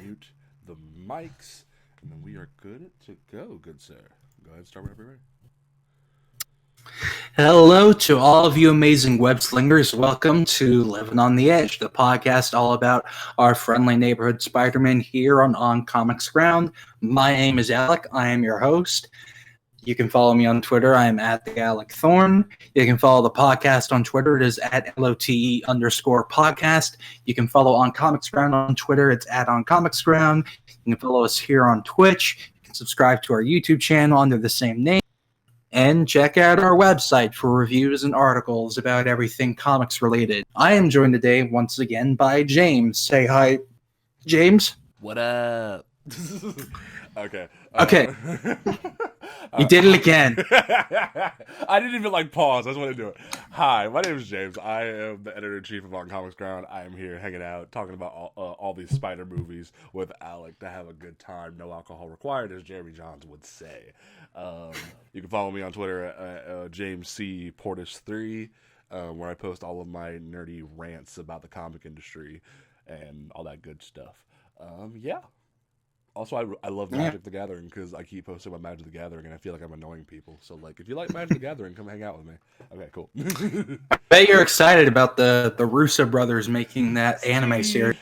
Mute the mics, and then we are good to go, good sir. Go ahead, start whenever you're ready. Hello to all of you amazing web slingers. Welcome to Livin On The Edge, the podcast all about our friendly neighborhood Spider-Man here on Comics Ground. My name is Alec. I am your host. You can follow me on Twitter. I am at the Alec Thorn. You can follow the podcast on Twitter. It is at LOTE_podcast. You can follow On Comics Ground on Twitter. It's at On Comics Ground. You can follow us here on Twitch. You can subscribe to our YouTube channel under the same name. And check out our website for reviews and articles about everything comics related. I am joined today once again by James. Say hi, James. What up? Okay. Okay. You did it again. I didn't even pause. I just wanted to do it. Hi, my name is James. I am the editor-in-chief of On Comics Ground. I am here hanging out, talking about all these spider movies with Alec to have a good time. No alcohol required, as Jeremy Johns would say. You can follow me on Twitter at James C. Portis3, where I post all of my nerdy rants about the comic industry and all that good stuff. Yeah. Also, I love Magic the Gathering because I keep posting about Magic the Gathering and I feel like I'm annoying people. So, if you like Magic the Gathering, come hang out with me. Okay, cool. I bet you're excited about the Russo brothers making that anime series.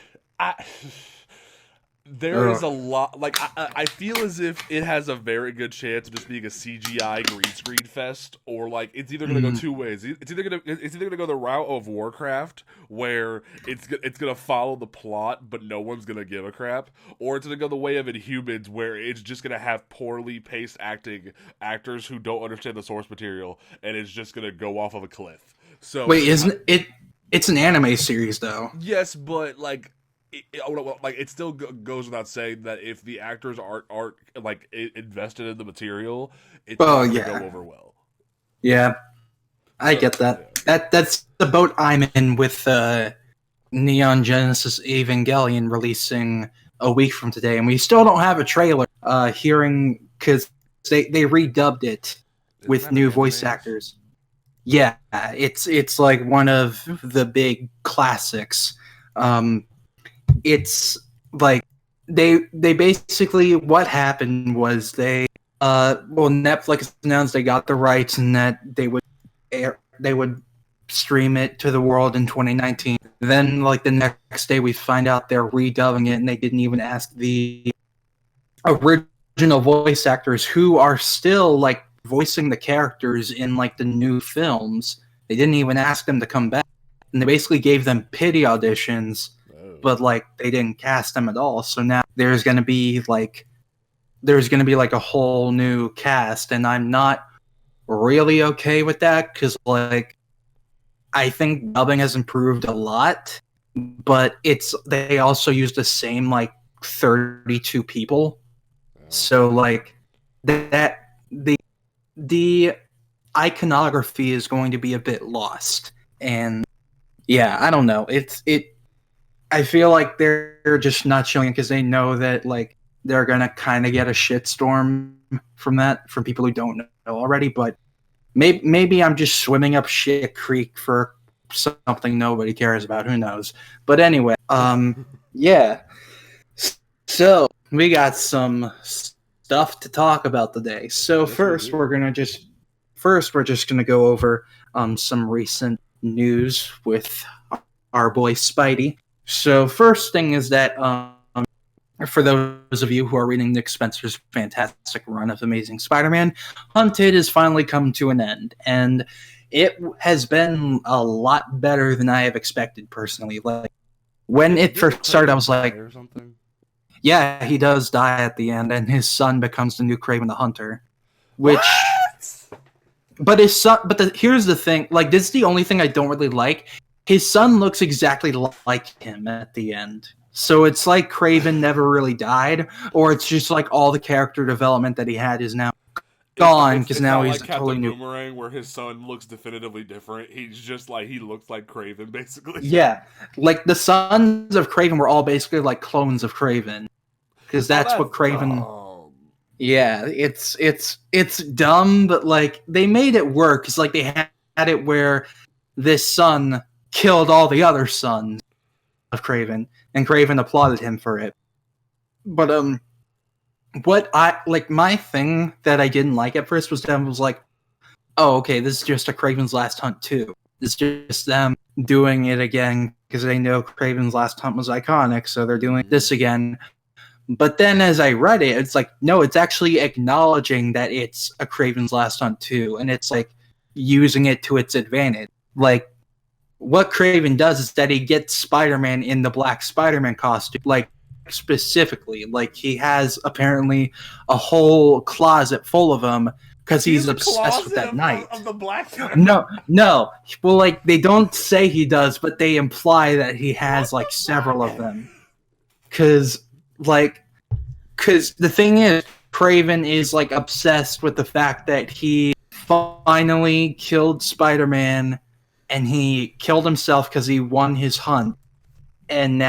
There is a lot. I feel as if it has a very good chance of just being a CGI green screen fest, or it's either going to go two ways. It's either going to go the route of Warcraft, where it's going to follow the plot, but no one's going to give a crap, or it's going to go the way of Inhumans, where it's just going to have poorly paced actors who don't understand the source material, and it's just going to go off of a cliff. So wait, isn't it? It's an anime series, though. Yes, but it still goes without saying that if the actors aren't invested in the material, it's not going to go over well. Yeah, I get that. Yeah. That's the boat I'm in with Neon Genesis Evangelion releasing a week from today, and we still don't have a trailer. Hearing because they redubbed it with new voice actors. Yeah, it's like one of the big classics. It's like they basically, what happened was Netflix announced they got the rights and that they would stream it to the world in 2019. Then the next day we find out they're redubbing it and they didn't even ask the original voice actors who are still voicing the characters in the new films. They didn't even ask them to come back, and they basically gave them pity auditions. But they didn't cast them at all. So now there's gonna be a whole new cast, and I'm not really okay with that because I think dubbing has improved a lot, but they also use the same 32 people. So that the iconography is going to be a bit lost, and yeah, I don't know. I feel like they're just not showing it because they know that they're gonna kind of get a shitstorm from people who don't know already. But maybe I'm just swimming up shit creek for something nobody cares about. Who knows? But anyway, yeah. So we got some stuff to talk about today. So first we're just gonna go over some recent news with our boy Spidey. So first thing is that for those of you who are reading Nick Spencer's fantastic run of Amazing Spider-Man, Hunted has finally come to an end, and it has been a lot better than I have expected personally. When it first started, I was like, yeah, he does die at the end, and his son becomes the new Kraven the Hunter. Which, but his son. But here's the thing: this is the only thing I don't really like. His son looks exactly like him at the end. So it's like Kraven never really died, or it's just all the character development that he had is now gone because now he's totally new. Boomerang, where his son looks definitively different. He's just he looks like Kraven, basically. Yeah, the sons of Kraven were all basically clones of Kraven, because that's what Kraven. Dumb. Yeah, it's dumb, but they made it work because they had it where this son killed all the other sons of Kraven, and Kraven applauded him for it. But what I like, my thing that I didn't like at first was them was like, oh, okay, this is just a Craven's Last Hunt 2. It's just them doing it again because they know Craven's Last Hunt was iconic, so they're doing this again. But then as I read it, it's like, no, it's actually acknowledging that it's a Craven's Last Hunt 2, and it's like using it to its advantage. Like, what Craven does is that he gets Spider-Man in the Black Spider-Man costume, like, specifically. Like, he has apparently a whole closet full of them because he's obsessed with that knight. Of the Black No. Well, like, they don't say he does, but they imply that he has, like, several of them. Because the thing is, Craven is, like, obsessed with the fact that he finally killed Spider-Man, and he killed himself because he won his hunt. And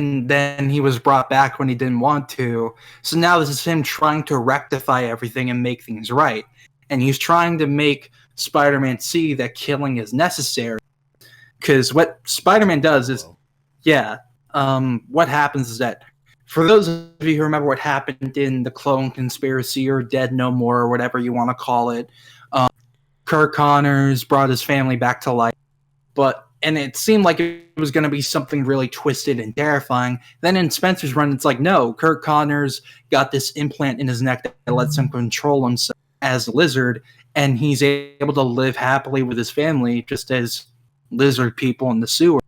then he was brought back when he didn't want to. So now this is him trying to rectify everything and make things right. And he's trying to make Spider-Man see that killing is necessary. Because what Spider-Man does is, what happens is that, for those of you who remember what happened in the Clone Conspiracy or Dead No More or whatever you want to call it, Kirk Connors brought his family back to life. And it seemed like it was going to be something really twisted and terrifying. Then in Spencer's run, it's like, no, Kirk Connors got this implant in his neck that lets him control himself as a lizard, and he's able to live happily with his family just as lizard people in the sewer.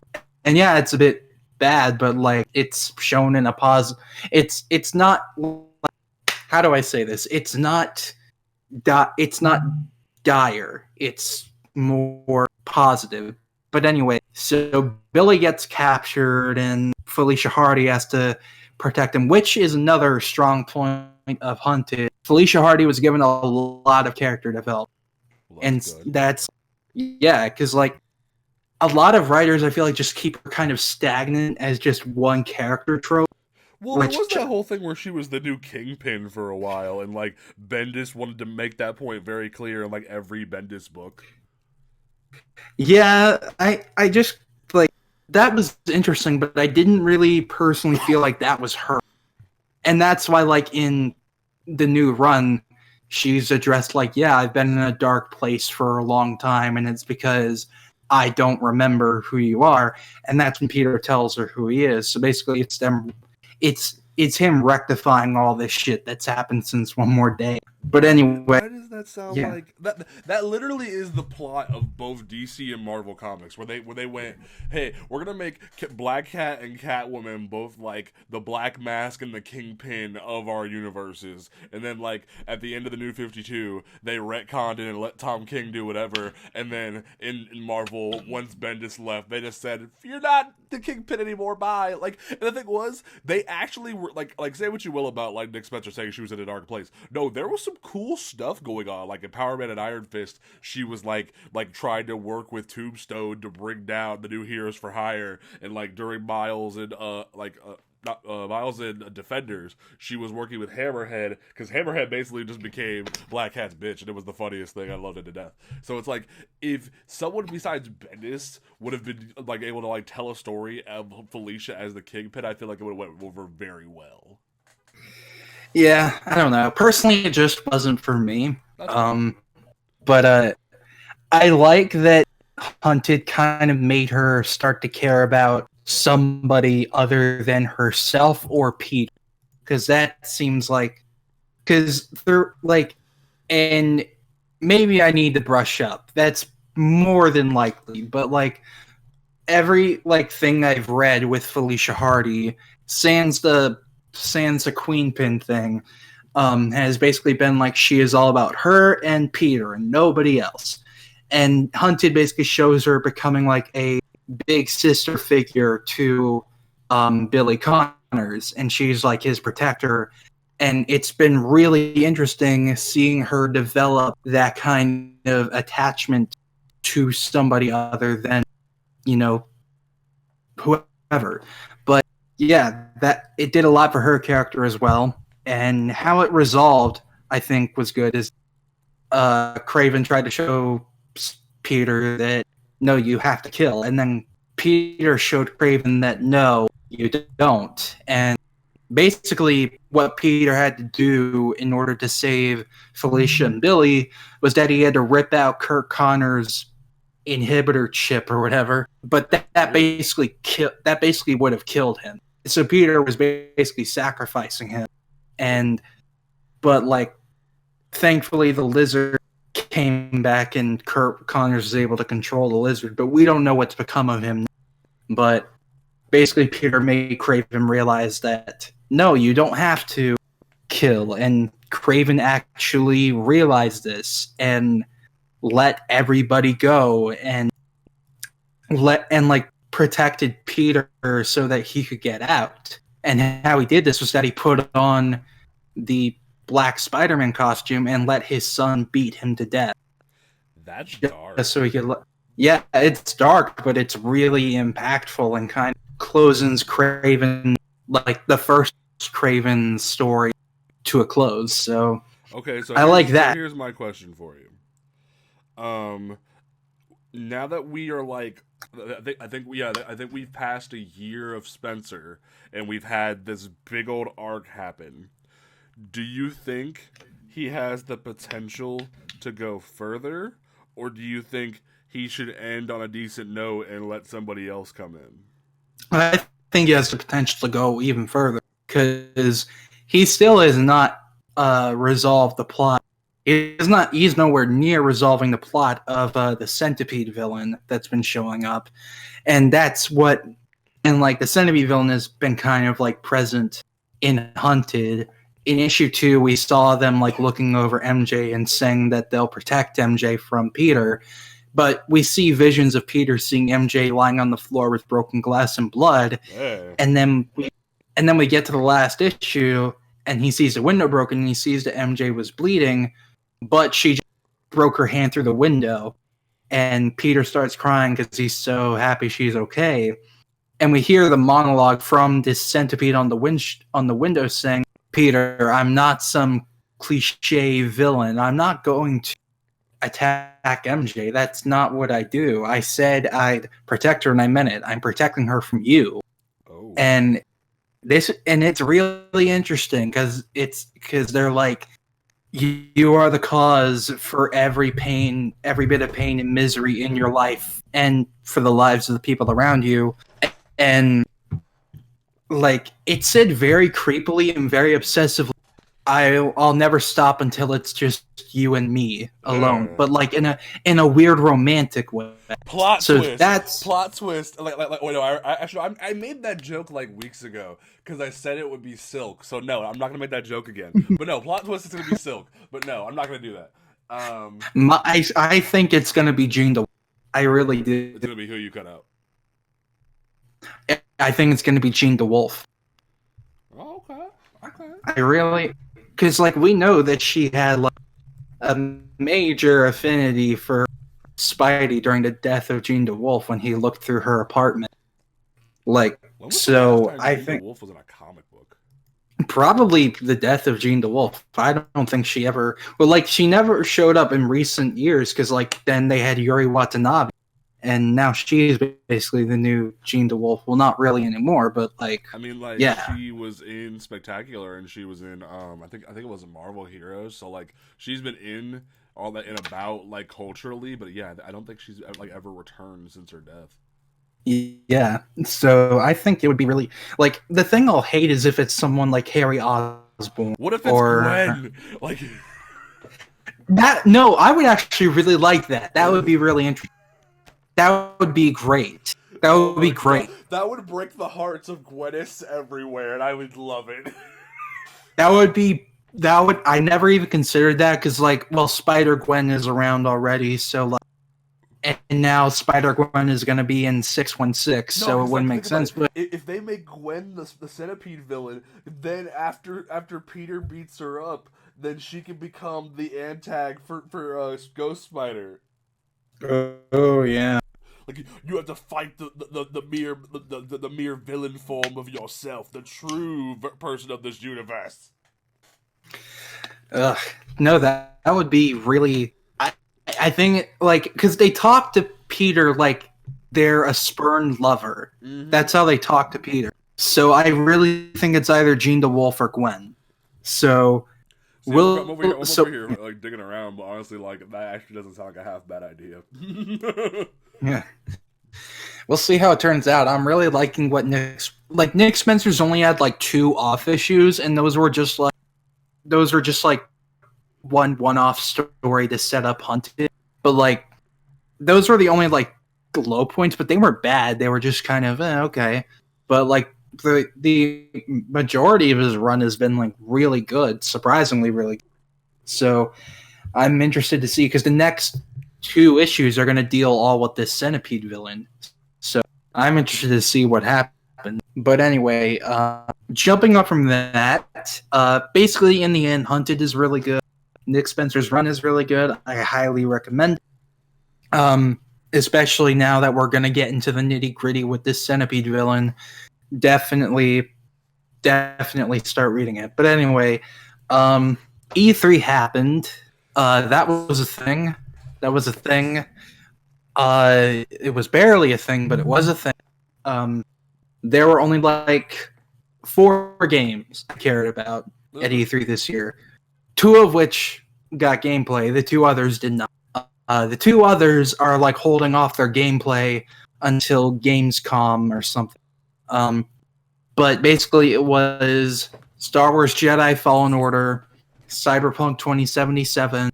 And yeah, it's a bit bad, but like, it's shown in a positive. It's not. How do I say this? It's not dire. It's more positive. But anyway, so Billy gets captured and Felicia Hardy has to protect him, which is another strong point of Hunted. Felicia Hardy was given a lot of character development. Because like, a lot of writers, I feel like, just keep her kind of stagnant as just one character trope. Well, there was that whole thing where she was the new Kingpin for a while, and like Bendis wanted to make that point very clear in like every Bendis book. Yeah, I just, like, that was interesting, but I didn't really personally feel like that was her. And that's why, like, in the new run, she's addressed like, yeah, I've been in a dark place for a long time, and it's because I don't remember who you are. And that's when Peter tells her who he is. So basically, it's him rectifying all this shit that's happened since One More Day. But anyway, why does that sound like that? That literally is the plot of both DC and Marvel comics, where they went, hey, we're gonna make Black Cat and Catwoman both like the Black Mask and the Kingpin of our universes, and then like at the end of the New 52, they retconned it and let Tom King do whatever, and then in Marvel, once Bendis left, they just said, you're not the Kingpin anymore, bye. Like, and the thing was, they actually were like say what you will about like Nick Spencer saying she was in a dark place. No, there was some cool stuff going on. Like in Power Man and Iron Fist, she was like trying to work with Tombstone to bring down the new Heroes for Hire, and like during Miles and Miles and Defenders, she was working with Hammerhead, because Hammerhead basically just became Black Cat's bitch, and it was the funniest thing. I loved it to death. So it's like, if someone besides Bendis would have been like able to like tell a story of Felicia as the Kingpin, I feel like it would have went over very well. Yeah, I don't know. Personally, it just wasn't for me. But I like that Hunted kind of made her start to care about somebody other than herself or Pete, because that seems like, because they're like, and maybe I need to brush up. That's more than likely, but like every like thing I've read with Felicia Hardy, sans the Queen Pin thing, has basically been like, she is all about her and Peter and nobody else. And Hunted basically shows her becoming like a big sister figure to Billy Connors, and she's like his protector. And it's been really interesting seeing her develop that kind of attachment to somebody other than, you know, whoever. But yeah, that it did a lot for her character as well. And how it resolved, I think, was good. Is Craven tried to show Peter that, no, you have to kill. And then Peter showed Craven that, no, you don't. And basically, what Peter had to do in order to save Felicia and Billy was that he had to rip out Kurt Connor's inhibitor chip or whatever. But that basically would have killed him. So Peter was basically sacrificing him. But like, thankfully, the lizard came back and Kurt Connors was able to control the lizard. But we don't know what's become of him. But basically, Peter made Craven realize that no, you don't have to kill. And Craven actually realized this and let everybody go and protected Peter so that he could get out. And how he did this was that he put on the black Spider-Man costume and let his son beat him to death. That's dark. So he could. Yeah, it's dark, but it's really impactful and kind of closes Craven, like the first Craven story, to a close. So okay, so I like that. Here's my question for you. Now that we are like, I think we've passed a year of Spencer, and we've had this big old arc happen. Do you think he has the potential to go further, or do you think he should end on a decent note and let somebody else come in? I think he has the potential to go even further because he still has not resolved the plot. He's nowhere near resolving the plot of the Centipede villain that's been showing up, and like the Centipede villain has been kind of like present in Hunted. In issue 2, we saw them like looking over MJ and saying that they'll protect MJ from Peter, but we see visions of Peter seeing MJ lying on the floor with broken glass and blood, and then we get to the last issue, and he sees the window broken, and he sees that MJ was bleeding, but she just broke her hand through the window, and Peter starts crying because he's so happy she's okay, and we hear the monologue from this centipede on the window saying, "Peter, I'm not some cliche villain. I'm not going to attack MJ. That's not what I do. I said I'd protect her, and I meant it. I'm protecting her from you." Oh. And it's really interesting because they're like, you are the cause for every bit of pain and misery in your life, and for the lives of the people around you. And like, it said very creepily and very obsessively, I'll never stop until it's just you and me alone, but like in a weird romantic way. Plot twist. Like wait, no, I made that joke like weeks ago because I said it would be Silk. So no, I'm not gonna make that joke again. But no, plot twist is gonna be Silk. But no, I'm not gonna do that. I think it's gonna be Jean DeWolf. I really do. It's gonna be who you cut out. I think it's gonna be Jean DeWolf. Oh, okay. I really, because like we know that she had like a major affinity for Spidey during the death of Jean DeWolf when he looked through her apartment. Like, so I think DeWolf was in a comic book. Probably the death of Jean DeWolf. I don't think she ever. Well, like she never showed up in recent years because like then they had Yuri Watanabe. And now she's basically the new Jean DeWolf. Well, not really anymore, but like, I mean, like, yeah. She was in Spectacular, and she was in I think it was Marvel Heroes. So like, she's been in all that and about like culturally, but yeah, I don't think she's like ever returned since her death. Yeah, so I think it would be really like the thing I'll hate is if it's someone like Harry Osborn. What if it's Gwen? Like that? No, I would actually really like that. That would be really interesting. That would be great. That would be great. God. That would break the hearts of Gwenists everywhere, and I would love it. I never even considered that because, like, well, Spider-Gwen is around already, so, like, and now Spider-Gwen is going to be in 616, so it wouldn't make sense. But if they make Gwen the Centipede villain, then after Peter beats her up, then she can become the antag for Ghost Spider. Oh yeah. Like, you have to fight the mere villain form of yourself, the true person of this universe. No, that would be really. I think like because they talk to Peter like they're a spurned lover. Mm-hmm. That's how they talk to Peter. So I really think it's either Jean DeWolf or Gwen. So See, I'm over here, so like digging around, but honestly, like that actually doesn't sound like a half bad idea. yeah. We'll see how it turns out. I'm really liking what Nick Spencer's only had like 2 off issues, and those were just like one-off story to set up Hunted. But like those were the only like low points, but they weren't bad. They were just kind of okay. But like the majority of his run has been like really good, surprisingly really good. So I'm interested to see because the next 2 issues are going to deal all with this centipede villain. So I'm interested to see what happens. But anyway, jumping up from that, basically in the end, Hunted is really good. Nick Spencer's run is really good. I highly recommend it. Especially now that we're going to get into the nitty gritty with this centipede villain. Definitely start reading it. But anyway, E3 happened. That was a thing. It was barely a thing, but it was a thing. There were only like 4 games I cared about at E3 this year. 2 of which got gameplay. The 2 others did not. The 2 others are like holding off their gameplay until Gamescom or something. But basically, it was Star Wars Jedi Fallen Order, Cyberpunk 2077,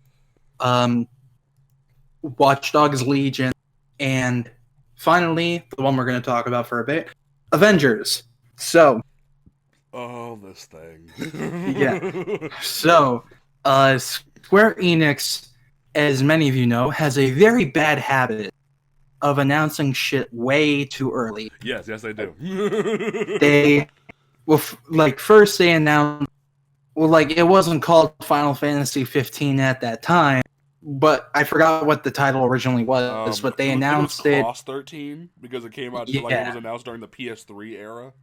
Watch Dogs Legion, and finally, the one we're going to talk about for a bit, Avengers. So, this thing. yeah. So, Square Enix, as many of you know, has a very bad habit of announcing shit way too early. Yes, they do. They, first they announced, it wasn't called Final Fantasy 15 at that time, but I forgot what the title originally was. But they announced it. Cross 13 because it came out. Yeah. Like it was announced during the PS3 era.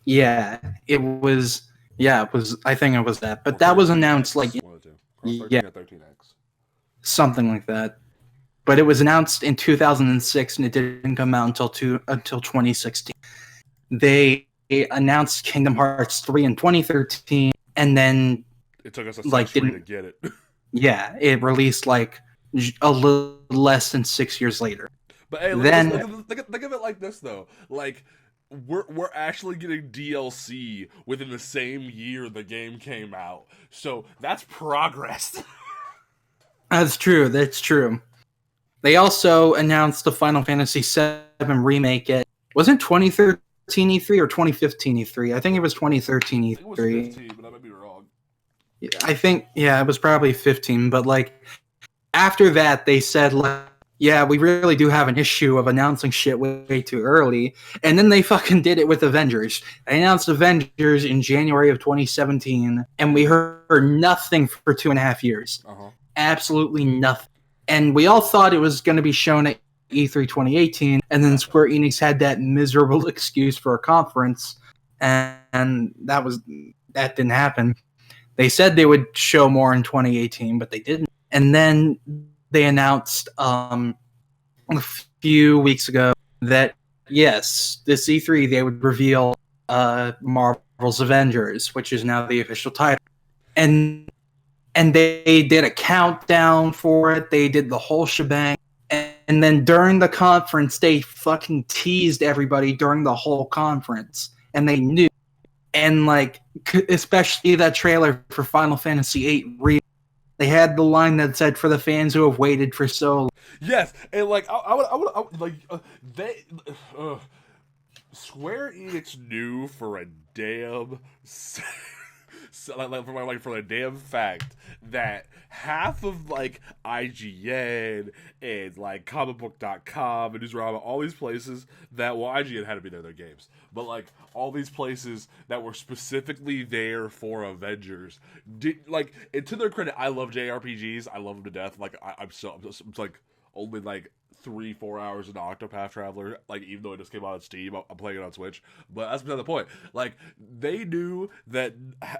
Yeah, it was. Yeah, it was. I think it was that. But that was announced Cross 13 or 13X. Something like that. But it was announced in 2006, and it didn't come out until 2016. They announced Kingdom Hearts 3 in 2013, and then it took us a century to get it. Yeah, it released like a little less than 6 years later. But hey, think of it like this though. Like we're actually getting DLC within the same year the game came out. So that's progress. That's true. They also announced the Final Fantasy VII remake at, was it 2013 E3 or 2015 E3? I think it was 2013 E3. I think it was 15, but I might be wrong. I think, yeah, it was probably 15, but like after that they said like, yeah, we really do have an issue of announcing shit way too early, and then they fucking did it with Avengers. They announced Avengers in January of 2017, and we heard nothing for 2.5 years. Absolutely nothing. And we all thought it was going to be shown at E3 2018, and then Square Enix had that miserable excuse for a conference, and that didn't happen. They said they would show more in 2018, but they didn't. And then they announced a few weeks ago that, yes, this E3 they would reveal Marvel's Avengers, which is now the official title. And they did a countdown for it. They did the whole shebang. And then during the conference, they fucking teased everybody during the whole conference. And they knew. And, like, especially that trailer for Final Fantasy VIII they had the line that said, "For the fans who have waited for so long." Yes, and like I would like Square Enix knew for a damn for the damn fact that half of like IGN and like comicbook.com and Newsarama, all these places that, well, IGN had to be their games, but like all these places that were specifically there for Avengers did, like, and to their credit, I love JRPGs, I love them to death. Like I'm like only like 3-4 hours into Octopath Traveler, like, even though it just came out on Steam, I'm playing it on Switch, but that's beside the point. Like, they knew that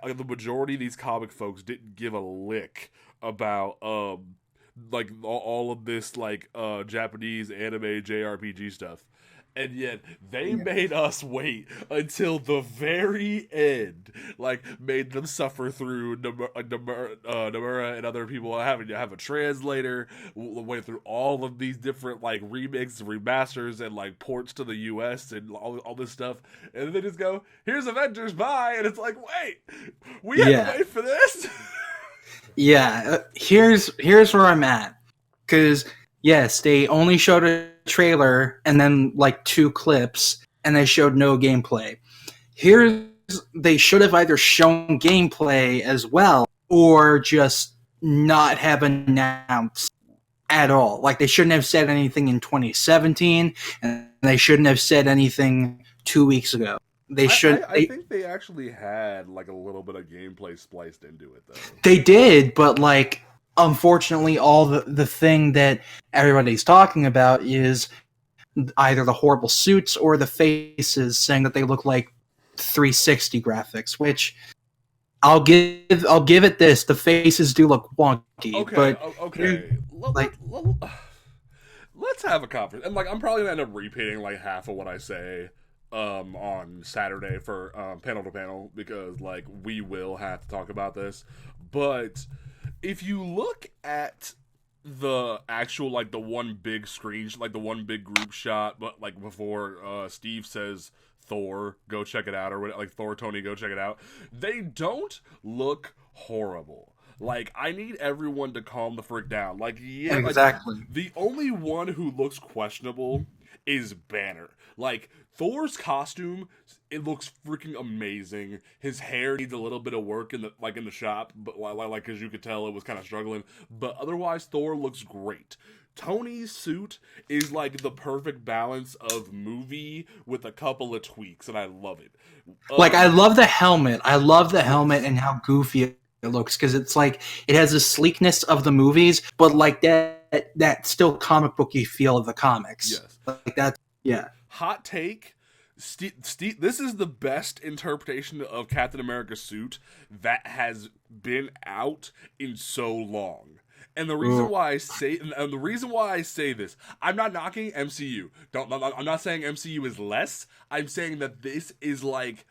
the majority of these comic folks didn't give a lick about like all of this like Japanese anime JRPG stuff, And yet they made us wait until the very end, like made them suffer through Nomura and other people having to have a translator, went through all of these different like remakes, remasters, and like ports to the U.S. and all this stuff, and then they just go, "Here's Avengers, bye," and it's like, wait, we had to wait for this. Yeah, here's where I'm at, because yes, they only showed a trailer and then like 2 clips, and they showed no gameplay. They should have either shown gameplay as well, or just not have announced at all. Like, they shouldn't have said anything in 2017, and they shouldn't have said anything 2 weeks ago. I think they actually had like a little bit of gameplay spliced into it, though. They did, but like, unfortunately, all the thing that everybody's talking about is either the horrible suits or the faces, saying that they look like 360 graphics. Which I'll give it this: the faces do look wonky. Okay, but okay. Let's have a conference, and like I'm probably gonna end up repeating like half of what I say on Saturday for panel to panel, because like we will have to talk about this. But if you look at the actual like the one big screen, like the one big group shot, but like before Steve says Thor, go check it out, or like Thor, Tony, go check it out, they don't look horrible. Like, I need everyone to calm the frick down. Like, yeah, exactly. Like, the only one who looks questionable is Banner. Like, Thor's costume, it looks freaking amazing. His hair needs a little bit of work in the shop, but like as you could tell, it was kind of struggling. But otherwise, Thor looks great. Tony's suit is like the perfect balance of movie with a couple of tweaks, and I love it. Like, I love the helmet. I love the helmet and how goofy it looks, because it's like it has the sleekness of the movies, but like that still comic booky feel of the comics. Yes, like that's Hot take. This is the best interpretation of Captain America's suit that has been out in so long. And the reason why I say this, I'm not knocking MCU. I'm not saying MCU is less. I'm saying that this is like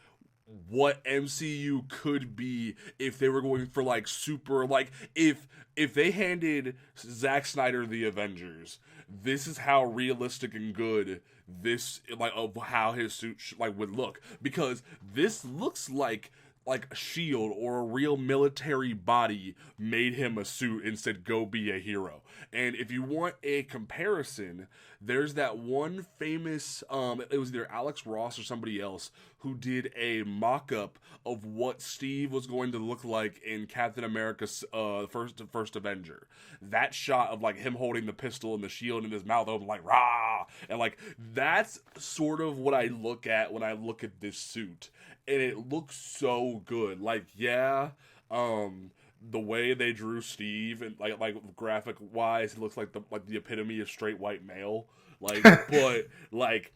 what MCU could be if they were going for like super, like if they handed Zack Snyder the Avengers, this is how realistic and good this, like, of how his suit like would look, because this looks like a shield or a real military body made him a suit and said, go be a hero. And if you want a comparison, there's that one famous, it was either Alex Ross or somebody else who did a mock-up of what Steve was going to look like in Captain America's first Avenger. That shot of like him holding the pistol and the shield in his mouth open, like, rah! And like, that's sort of what I look at when I look at this suit. And it looks so good. Like, yeah, the way they drew Steve and like graphic wise, it looks like the epitome of straight white male. Like, but like,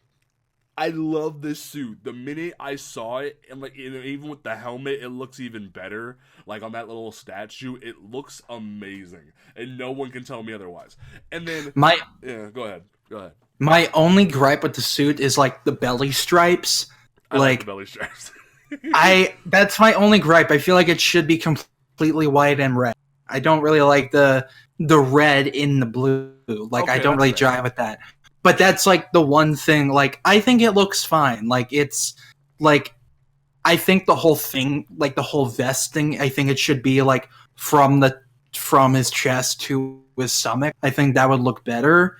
I love this suit. The minute I saw it, and like even with the helmet, it looks even better. Like on that little statue, it looks amazing, and no one can tell me otherwise. And then go ahead. My only gripe with the suit is like the belly stripes. I like the belly stripes. That's my only gripe. I feel like it should be completely white and red. I don't really like the red in the blue. Like, okay, I don't really jive with that. But that's like the one thing. Like, I think it looks fine. Like, it's like, I think the whole thing, like the whole vest thing, I think it should be like from his chest to his stomach. I think that would look better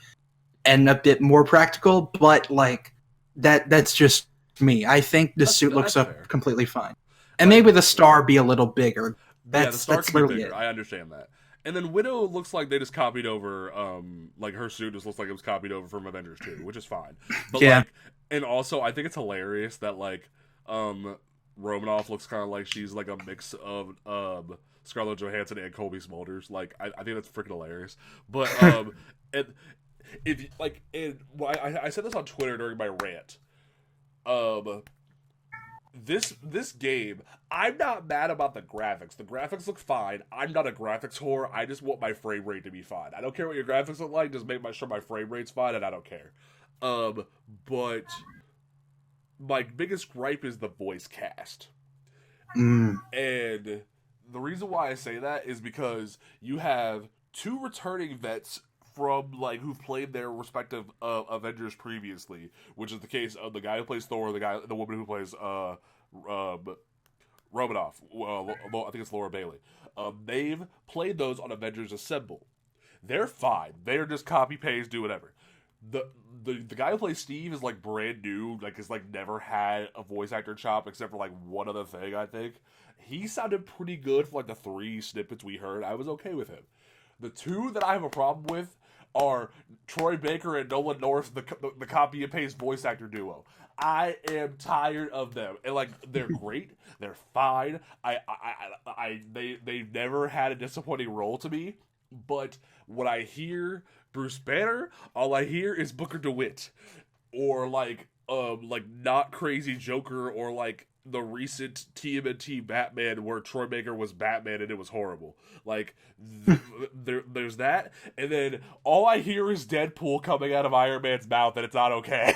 and a bit more practical. But like that's just me. I think the suit looks up completely fine, and maybe the star be a little bigger. The star can be bigger. I understand that. And then Widow looks like they just copied over, like her suit just looks like it was copied over from Avengers 2, which is fine. But like, and also I think it's hilarious that like, Romanoff looks kind of like she's like a mix of Scarlett Johansson and Colby Smulders. Like, I think that's freaking hilarious. But and if like, I said this on Twitter during my rant. This game, I'm not mad about the graphics. The graphics look fine. I'm not a graphics whore. I just want my frame rate to be fine. I don't care what your graphics look like. Just make sure my frame rate's fine, and I don't care. But my biggest gripe is the voice cast. Mm. And the reason why I say that is because you have two returning vets from like who've played their respective Avengers previously, which is the case of the guy who plays Thor, the woman who plays Romanoff. I think it's Laura Bailey. They've played those on Avengers Assemble. They're fine. They're just copy paste, do whatever. The guy who plays Steve is like brand new, like has like never had a voice actor chop except for like one other thing. I think he sounded pretty good for like the 3 snippets we heard. I was okay with him. The 2 that I have a problem with are Troy Baker and Nolan North, the copy and paste voice actor duo. I am tired of them, and like they're great, they're fine. They've never had a disappointing role to me. But when I hear Bruce Banner, all I hear is Booker DeWitt, or like not Crazy Joker, or like the recent TMNT Batman where Troy Baker was Batman and it was horrible. Like there's that, and then all I hear is Deadpool coming out of Iron Man's mouth, and it's not okay.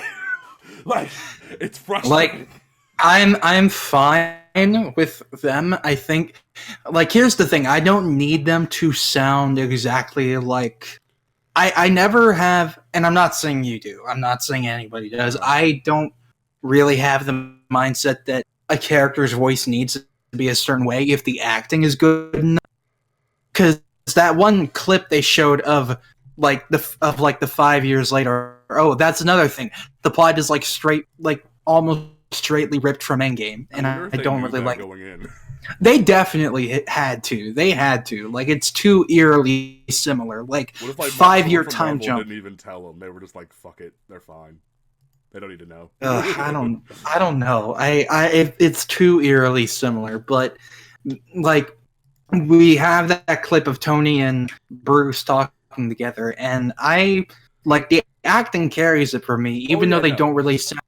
Like it's frustrating. Like I'm fine with them. I think, like, here's the thing. I don't need them to sound exactly like. I never have, and I'm not saying you do. I'm not saying anybody does. I don't really have the mindset that a character's voice needs to be a certain way if the acting is good enough. Because that one clip they showed of the 5 years later. Oh, that's another thing. The plot is almost straightly ripped from Endgame, and I don't really like. Going in. They definitely had to. They had to. Like, it's too eerily similar. Like, what if, like 5-year time jump. Didn't even tell them. They were just like, "Fuck it, they're fine. They don't need to know." I don't know. It's too eerily similar. But like, we have that clip of Tony and Bruce talking together, and I like the acting carries it for me, even though they don't really sound.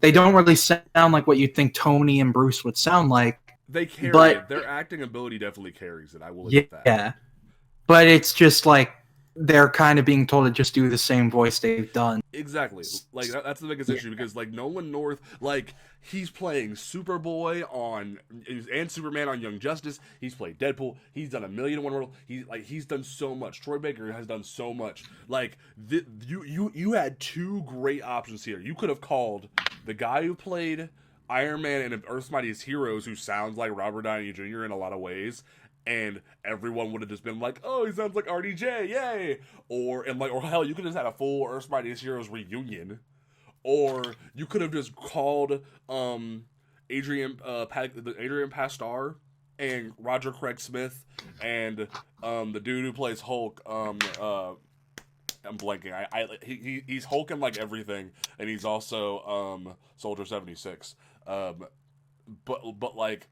They don't really sound like what you'd think Tony and Bruce would sound like. They carry it. Their acting ability definitely carries it. I will admit that. Yeah, but it's just like they're kind of being told to just do the same voice they've done. Exactly. Like that's the biggest issue, because like Nolan North, like he's playing Superboy and Superman on Young Justice. He's played Deadpool. He's done 1,000,001 World. He's done so much. Troy Baker has done so much. Like you had 2 great options here. You could have called the guy who played Iron Man and Earth's Mightiest Heroes, who sounds like Robert Downey Jr. in a lot of ways, and everyone would have just been like, "Oh, he sounds like RDJ, yay!" Or hell, you could have just had a full Earth's Mightiest Heroes reunion, or you could have just called Adrian Pastar and Roger Craig Smith and the dude who plays Hulk. I'm blanking. He's Hulk in like everything, and he's also Soldier 76. But like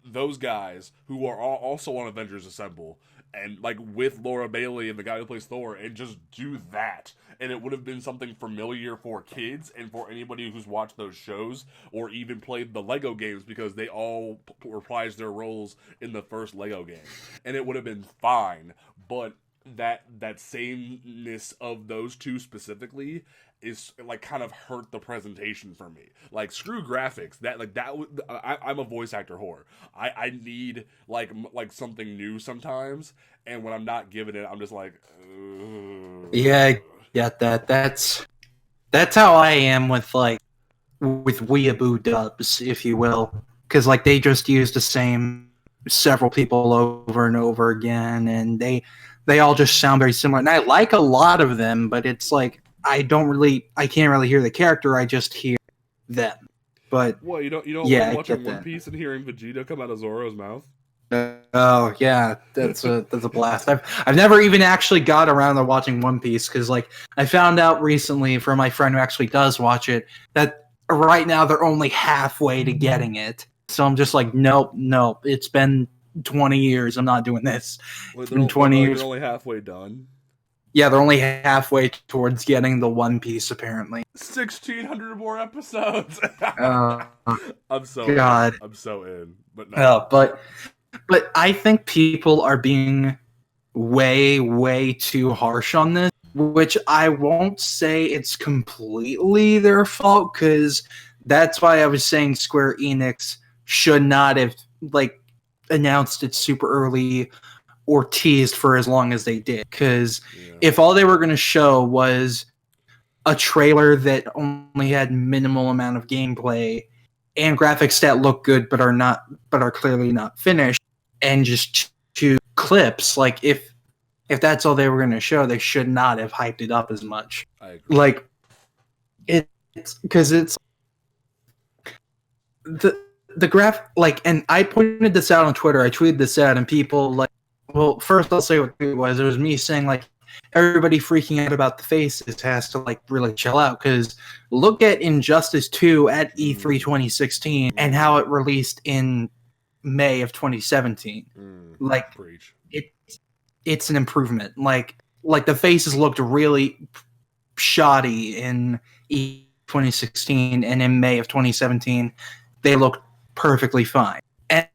those guys who are also on Avengers Assemble, and like with Laura Bailey and the guy who plays Thor, and just do that, and it would have been something familiar for kids and for anybody who's watched those shows or even played the Lego games, because they all reprised their roles in the first Lego game, and it would have been fine. But that sameness of those 2 specifically is like kind of hurt the presentation for me. Like, screw graphics. I'm a voice actor whore. I need like something new sometimes, and when I'm not given it, I'm just like, ugh. Yeah, I get that. That's how I am with weeaboo dubs, if you will, because like they just use the same several people over and over again, and they all just sound very similar. And I like a lot of them, but it's like I can't really hear the character. I just hear them. But well, you don't like watching One Piece and hearing Vegeta come out of Zoro's mouth? Oh yeah, that's a blast. I've never even actually got around to watching One Piece, because like I found out recently from my friend who actually does watch it that right now they're only halfway to getting it. So I'm just like, nope. It's been 20 years. I'm not doing this. It's been 20 years. They're only halfway done. Yeah, they're only halfway towards getting the One Piece, apparently. 1,600 more episodes. I'm so in. But no. But I think people are being way, way too harsh on this. which I won't say it's completely their fault, because that's why I was saying Square Enix should not have like announced it super early or teased for as long as they did. Because if all they were going to show was a trailer that only had minimal amount of gameplay and graphics that look good but are clearly not finished, and just two clips, like if that's all they were going to show, they should not have hyped it up as much. I agree. Like it's because it's the graph, like, and I pointed this out on Twitter. I tweeted this out, and people like, well, first I'll say what it was. It was me saying like, everybody freaking out about the faces has to like really chill out, because look at Injustice 2 at E3 2016 and how it released in May of 2017. Like Preach. It's an improvement. Like the faces looked really shoddy in E 2016, and in May of 2017 they looked perfectly fine.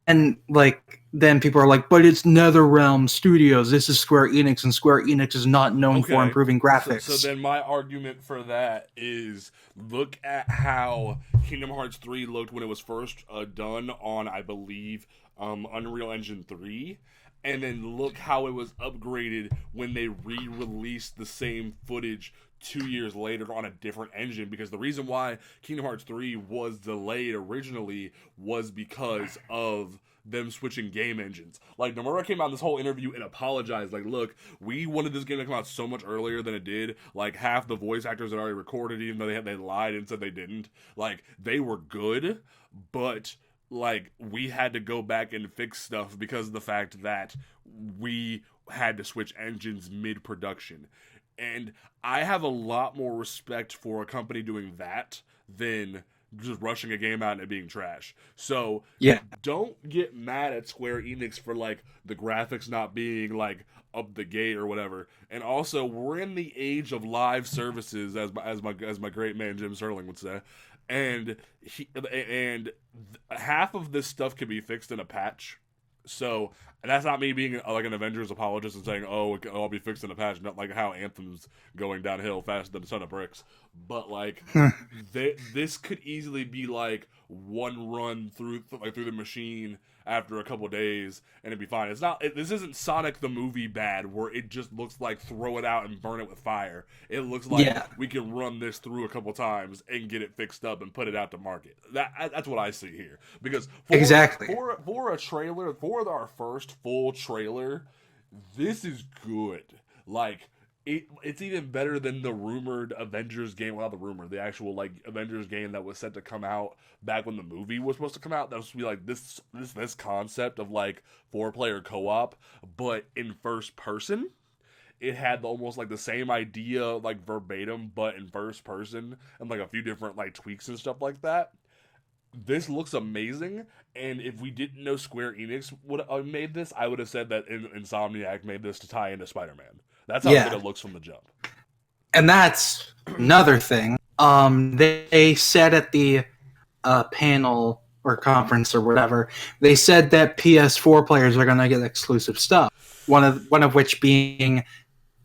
And like then people are like, but it's NetherRealm Studios, this is Square Enix, and Square Enix is not known for improving graphics. So then my argument for that is, look at how Kingdom Hearts 3 looked when it was first done on, I believe, Unreal Engine 3, and then look how it was upgraded when they re-released the same footage 2 years later on a different engine. Because the reason why Kingdom Hearts 3 was delayed originally was because of them switching game engines. Like, Nomura came out in this whole interview and apologized, like, look, we wanted this game to come out so much earlier than it did. Like, half the voice actors had already recorded, even though they lied and said they didn't. Like, they were good, but like, we had to go back and fix stuff because of the fact that we had to switch engines mid-production. And I have a lot more respect for a company doing that than just rushing a game out and it being trash. So don't get mad at Square Enix for like the graphics not being like up the gate or whatever. And also, we're in the age of live services, as my great man Jim Sterling would say. And half of this stuff can be fixed in a patch. So, and that's not me being like an Avengers apologist and saying, oh, it can all be fixed in a patch, not like how Anthem's going downhill faster than a ton of bricks. But like, this could easily be like one run through the machine after a couple days, and it'd be fine. This isn't Sonic the movie bad, where it just looks like throw it out and burn it with fire. It looks like we can run this through a couple times and get it fixed up and put it out to market. That's what I see here. Because for a trailer, for our first full trailer, this is good. Like, it's even better than the rumored Avengers game. Well, not the rumor, the actual like Avengers game that was set to come out back when the movie was supposed to come out. That was supposed to be like this concept of like 4-player co-op, but in first person. It had almost like the same idea, like verbatim, but in first person, and like a few different like tweaks and stuff like that. This looks amazing, and if we didn't know Square Enix would have made this, I would have said that Insomniac made this to tie into Spider-Man. That's how good it looks from the jump. And that's another thing. They said at the panel or conference or whatever, they said that PS4 players are going to get exclusive stuff. One of which being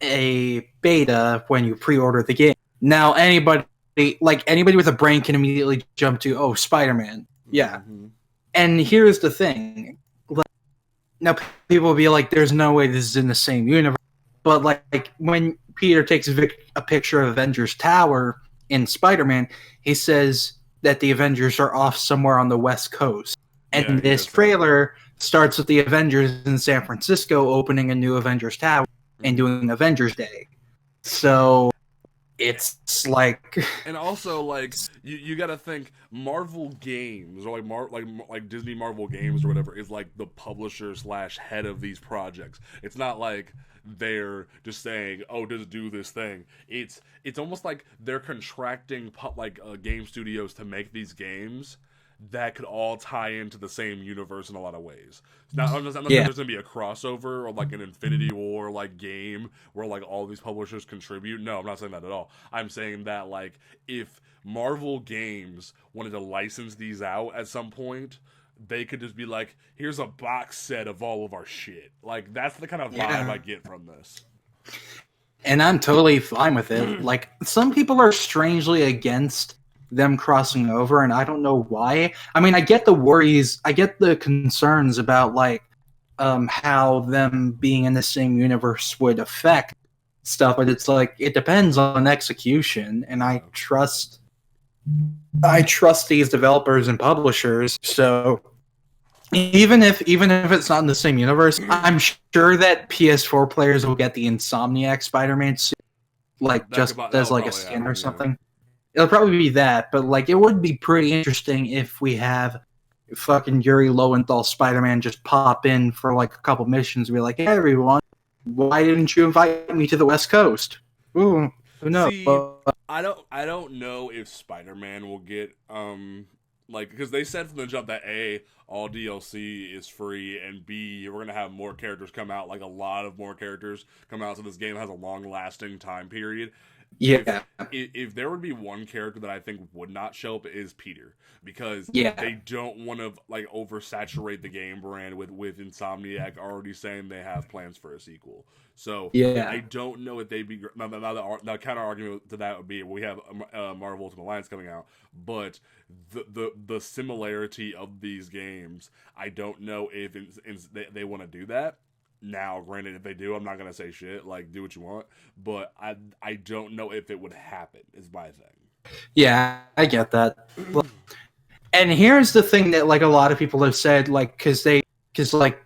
a beta when you pre-order the game. Now anybody with a brain can immediately jump to, oh, Spider-Man. Yeah. Mm-hmm. And here's the thing. Now people will be like, there's no way this is in the same universe. But like when Peter takes a picture of Avengers Tower in Spider-Man, he says that the Avengers are off somewhere on the West Coast. And this trailer starts with the Avengers in San Francisco opening a new Avengers Tower and doing Avengers Day. So it's like, and also like you got to think Marvel Games, or like Disney Marvel Games or whatever, is like the publisher / head of these projects. It's not like they're just saying, oh, just do this thing. It's almost like they're contracting game studios to make these games that could all tie into the same universe in a lot of ways. I'm not saying there's going to be a crossover or like an Infinity War like game where like all these publishers contribute. No, I'm not saying that at all. I'm saying that like if Marvel Games wanted to license these out at some point, they could just be like, here's a box set of all of our shit. Like, that's the kind of vibe I get from this. And I'm totally fine with it. Like, some people are strangely against them crossing over, and I don't know why. I mean, I get the worries, I get the concerns about, like, how them being in the same universe would affect stuff, but it's like, it depends on execution, and I trust these developers and publishers, so even if it's not in the same universe, I'm sure that PS4 players will get the Insomniac Spider-Man suit, like just as like a skin or something. It'll probably be that, but like it would be pretty interesting if we have fucking Yuri Lowenthal Spider-Man just pop in for like a couple missions and be like, "Hey everyone, why didn't you invite me to the West Coast?" Ooh, who knows? See, I don't know if Spider-Man will get like, because they said from the jump that A, all DLC is free, and B, we're gonna have more characters come out, like a lot of more characters come out, so this game has a long-lasting time period. Yeah, If there would be one character that I think would not show up, is Peter, because yeah, they don't want to like oversaturate the game brand with Insomniac already saying they have plans for a sequel. So yeah. I don't know if they'd be now. The counter argument to that would be we have Marvel Ultimate Alliance coming out, but the similarity of these games, I don't know if they want to do that. Now, granted, if they do, I'm not gonna say shit. Like, do what you want, but I don't know if it would happen. Is my thing. Yeah, I get that. And here's the thing that like a lot of people have said, like, because like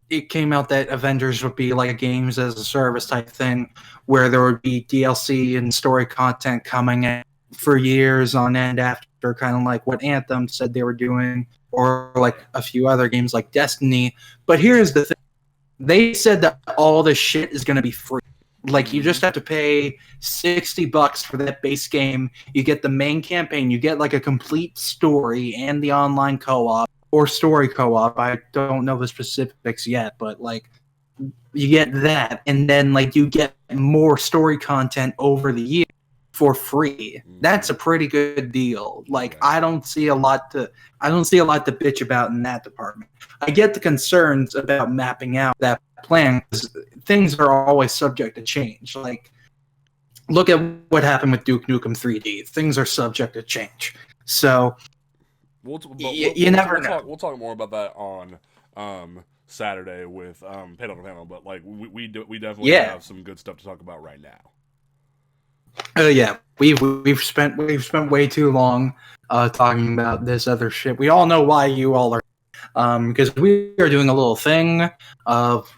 it came out that Avengers would be like a games as a service type thing, where there would be DLC and story content coming in for years on end after, kind of like what Anthem said they were doing, or like a few other games like Destiny. But here's the thing. They said that all this shit is going to be free. Like, you just have to pay $60 for that base game. You get the main campaign. You get, like, a complete story and the online co-op or story co-op. I don't know the specifics yet, but, like, you get that. And then, like, you get more story content over the year for free. That's a pretty good deal. Like, I don't see a lot to bitch about in that department. I get the concerns about mapping out that plan, because things are always subject to change. Like, look at what happened with Duke Nukem 3D. Things are subject to change. So you never know. We'll talk more about that on Saturday with panel to panel. But like we definitely have some good stuff to talk about right now. Yeah, we've spent way too long talking about this other shit. We all know why you all are, because we are doing a little thing of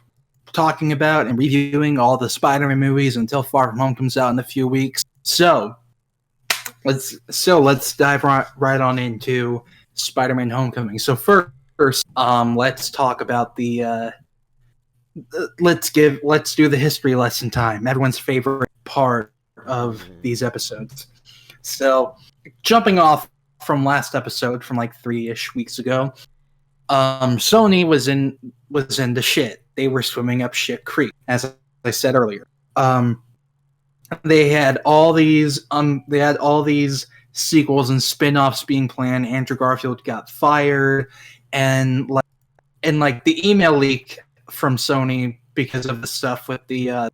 talking about and reviewing all the Spider-Man movies until Far From Home comes out in a few weeks. So let's dive right on into Spider-Man: Homecoming. So first, let's talk about the let's do the history lesson time. Everyone's favorite part of these episodes. So, jumping off from last episode from like 3-ish weeks ago, Sony was in the shit. They were swimming up shit creek, as I said earlier. They had all these sequels and spin-offs being planned. Andrew Garfield got fired, and the email leak from Sony because of the stuff with the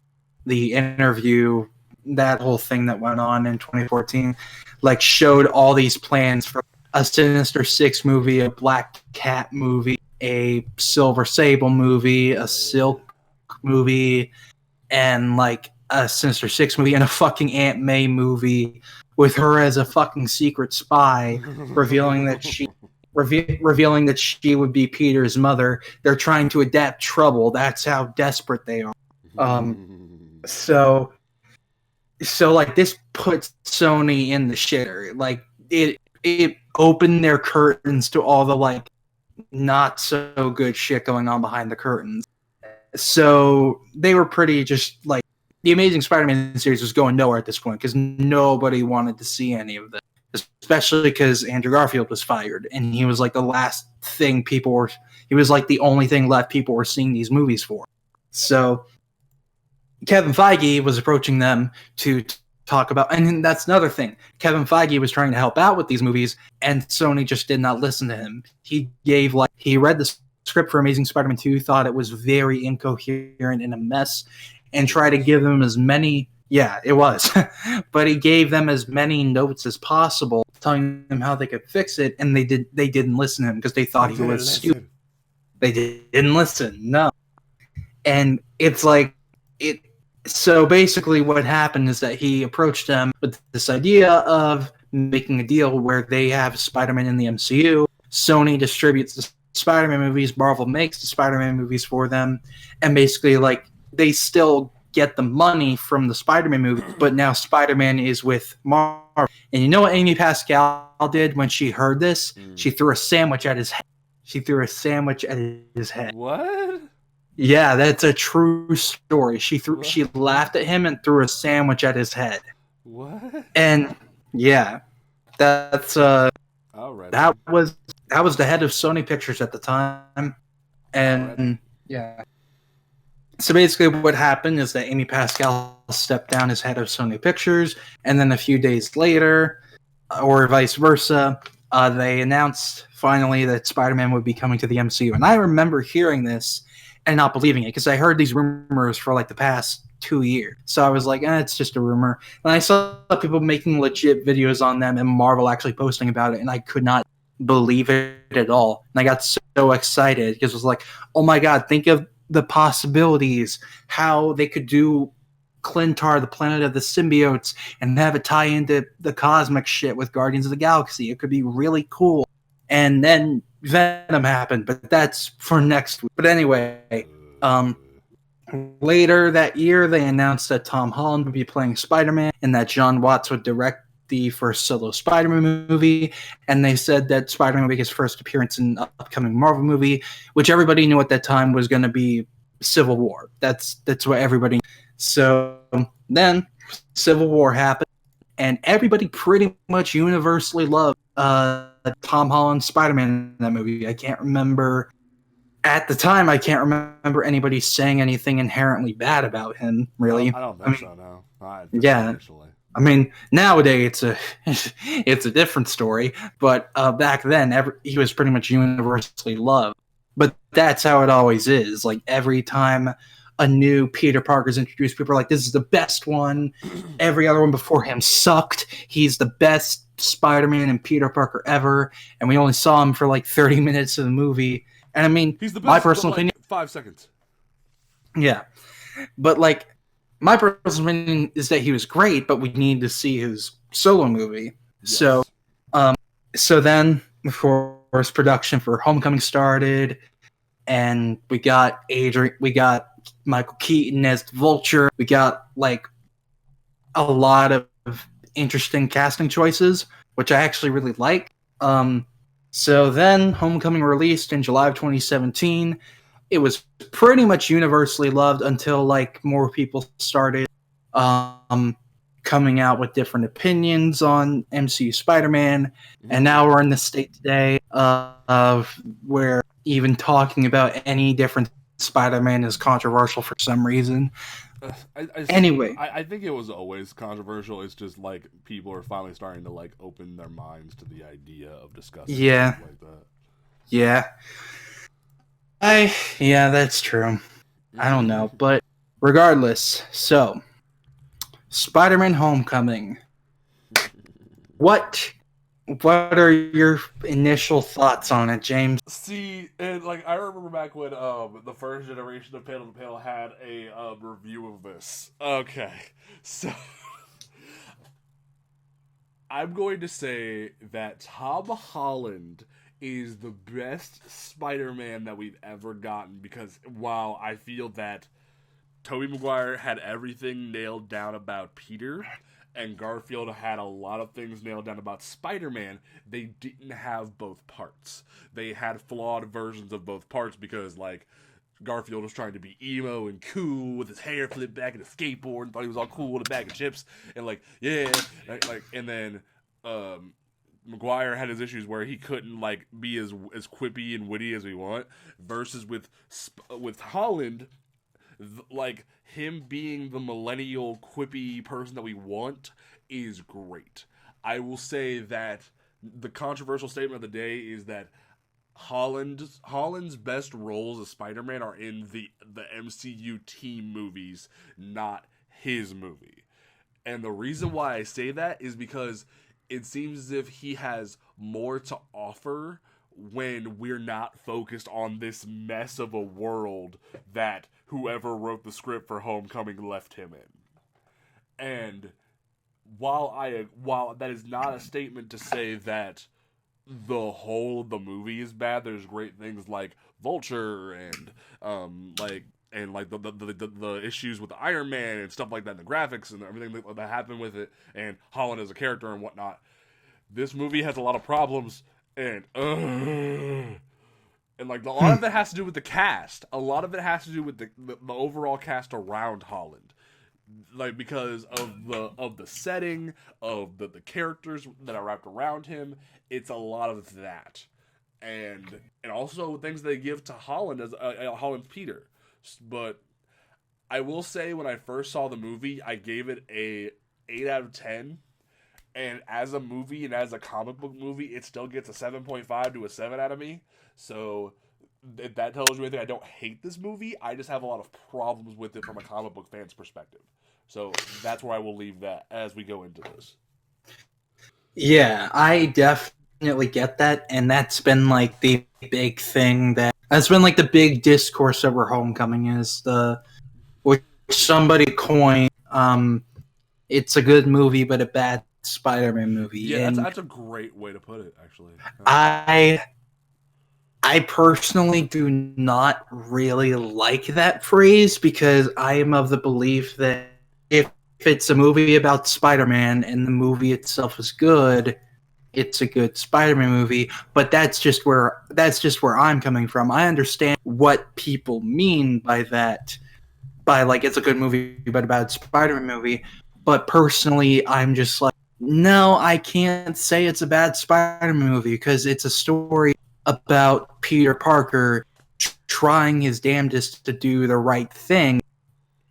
interview, that whole thing that went on in 2014, like showed all these plans for a Sinister Six movie, a Black Cat movie, a Silver Sable movie, a Silk movie, and like a Sinister Six movie, and a fucking Aunt May movie with her as a fucking secret spy, revealing that she would be Peter's mother. They're trying to adapt Trouble. That's how desperate they are. So like this puts Sony in the shitter. Like it opened their curtains to all the like not so good shit going on behind the curtains. So they were pretty just like, the Amazing Spider-Man series was going nowhere at this point because nobody wanted to see any of this, especially because Andrew Garfield was fired and he was like the last thing he was like the only thing left people were seeing these movies for. So Kevin Feige was approaching them to talk about, and that's another thing. Kevin Feige was trying to help out with these movies, and Sony just did not listen to him. He read the script for Amazing Spider-Man 2, thought it was very incoherent and a mess, and tried to give him as many Yeah, it was. But he gave them as many notes as possible, telling them how they could fix it, and they didn't listen to him because they thought he was stupid. They didn't listen. No. And it's like it so basically what happened is that he approached them with this idea of making a deal where they have Spider-Man in the MCU, Sony distributes the Spider-Man movies, Marvel makes the Spider-Man movies for them, and basically like they still get the money from the Spider-Man movie, but now Spider-Man is with Marvel. And you know what Amy Pascal did when she heard this? She threw a sandwich at his head. She threw a sandwich at his head. What? Yeah, that's a true story. What? She laughed at him and threw a sandwich at his head. What? And yeah, that's Alright. that was the head of Sony Pictures at the time. And yeah. So basically what happened is that Amy Pascal stepped down as head of Sony Pictures, and then a few days later, or vice versa, they announced finally that Spider-Man would be coming to the MCU. And I remember hearing this and not believing it because I heard these rumors for like the past 2 years. So I was like, it's just a rumor. And I saw people making legit videos on them and Marvel actually posting about it, and I could not believe it at all. And I got so excited because it was like, oh my God, think of the possibilities, how they could do Clintar, the planet of the symbiotes, and have it tie into the cosmic shit with Guardians of the Galaxy. It could be really cool. And then Venom happened, but that's for next week. But anyway, later that year, they announced that Tom Holland would be playing Spider-Man and that John Watts would direct the first solo Spider-Man movie. And they said that Spider-Man would make his first appearance in an upcoming Marvel movie, which everybody knew at that time was going to be Civil War. That's what everybody knew. So then Civil War happened, and everybody pretty much universally loved Tom Holland's Spider-Man in that movie. I can't remember at the time. I can't remember anybody saying anything inherently bad about him. Really, I don't think so. No. Yeah. Initially. I mean, nowadays it's a different story, but back then he was pretty much universally loved. But that's how it always is. Like every time a new Peter Parker's introduced, people are like, "This is the best one." Every other one before him sucked. He's the best Spider-Man and Peter Parker ever, and we only saw him for like 30 minutes of the movie. And I mean, he's the best, my personal opinion, 5 seconds. Yeah, but like. My personal opinion is that he was great, but we need to see his solo movie. Yes. So then, of course, production for Homecoming started, and we got Michael Keaton as the Vulture. We got like a lot of interesting casting choices, which I actually really like. So then, Homecoming released in July of 2017. It was pretty much universally loved until like more people started coming out with different opinions on MCU Spider-Man, and now we're in the state today of where even talking about any different Spider-Man is controversial for some reason. Anyway, I think it was always controversial. It's just like people are finally starting to like open their minds to the idea of discussing stuff like that. Yeah. Yeah, that's true. I don't know, but regardless, so Spider-Man Homecoming. What are your initial thoughts on it, James? See, and like I remember back when the first generation of Panel to Panel had a review of this. Okay, so I'm going to say that Tom Holland is the best Spider-Man that we've ever gotten, because while I feel that Tobey Maguire had everything nailed down about Peter and Garfield had a lot of things nailed down about Spider-Man, they didn't have both parts. They had flawed versions of both parts because, like, Garfield was trying to be emo and cool with his hair flipped back and a skateboard and thought he was all cool with a bag of chips and like, yeah, like, and then Maguire had his issues where he couldn't like be as quippy and witty as we want. Versus with Holland, like him being the millennial quippy person that we want is great. I will say that the controversial statement of the day is that Holland's best roles as Spider-Man are in the MCU team movies, not his movie. And the reason why I say that is because it seems as if he has more to offer when we're not focused on this mess of a world that whoever wrote the script for Homecoming left him in. And while that is not a statement to say that the whole of the movie is bad, there's great things like Vulture and the issues with Iron Man and stuff like that, and the graphics and everything that happened with it, and Holland as a character and whatnot. This movie has a lot of problems, and like a lot of it has to do with the cast. A lot of it has to do with the overall cast around Holland, like because of the setting of the characters that are wrapped around him. It's a lot of that, and also things they give to Holland as Holland's Peter. But I will say, when I first saw the movie, I gave it a 8 out of 10. And as a movie and as a comic book movie, it still gets a 7.5 to a 7 out of me. So if that tells you anything, I don't hate this movie. I just have a lot of problems with it from a comic book fan's perspective. So that's where I will leave that as we go into this. Yeah, I definitely get that. And that's been like the big thing that's been like the big discourse over Homecoming is which somebody coined, it's a good movie, but a bad Spider-Man movie. Yeah, that's a great way to put it, actually. I personally do not really like that phrase because I am of the belief that if it's a movie about Spider-Man and the movie itself is good, it's a good Spider-Man movie. But that's just where I'm coming from. I understand what people mean by that, by like it's a good movie but a bad Spider-Man movie. But personally, I'm just like, no, I can't say it's a bad Spider-Man movie because it's a story about Peter Parker trying his damnedest to do the right thing.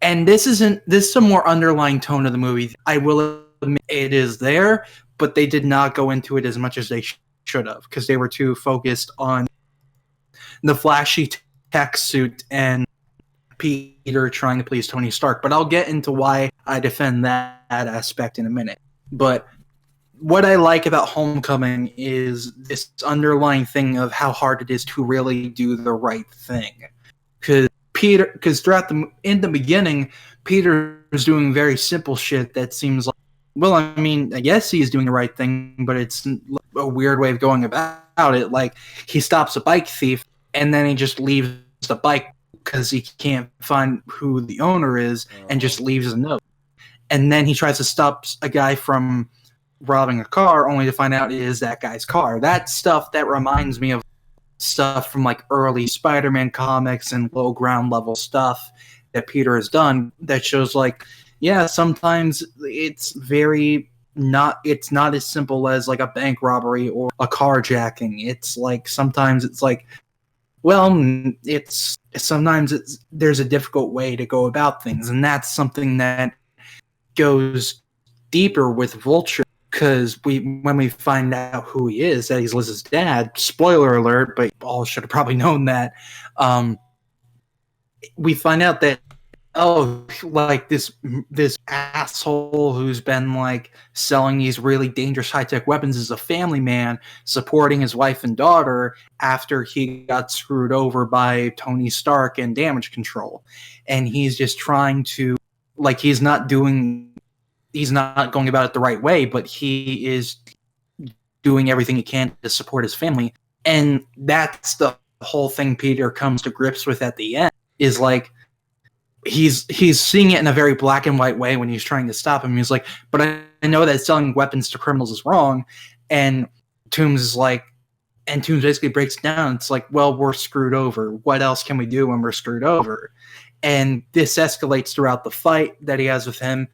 And this is a more underlying tone of the movie. I will admit it is there, but they did not go into it as much as they should have because they were too focused on the flashy tech suit and Peter trying to please Tony Stark. But I'll get into why I defend that aspect in a minute. But what I like about Homecoming is this underlying thing of how hard it is to really do the right thing. Because in the beginning, Peter is doing very simple shit that seems like, well, I mean, I guess he's doing the right thing, but it's a weird way of going about it. Like, he stops a bike thief, and then he just leaves the bike because he can't find who the owner is, and just leaves a note. And then he tries to stop a guy from robbing a car, only to find out it is that guy's car. That stuff that reminds me of stuff from like early Spider-Man comics and low ground level stuff that Peter has done that shows like, yeah, sometimes it's not as simple as like a bank robbery or a carjacking. It's like sometimes it's like, well, there's a difficult way to go about things, and that's something that goes deeper with Vulture because when we find out who he is, that he's Liz's dad. Spoiler alert, but all should have probably known that. We find out that like this asshole who's been like selling these really dangerous high-tech weapons is a family man supporting his wife and daughter after he got screwed over by Tony Stark and Damage Control, and he's just trying to like he's not going about it the right way, but he is doing everything he can to support his family, and that's the whole thing Peter comes to grips with at the end is like he's seeing it in a very black and white way when he's trying to stop him. He's like, but I know that selling weapons to criminals is wrong. And Toombs basically breaks it down. It's like, well, we're screwed over. What else can we do when we're screwed over? And this escalates throughout the fight that he has with him,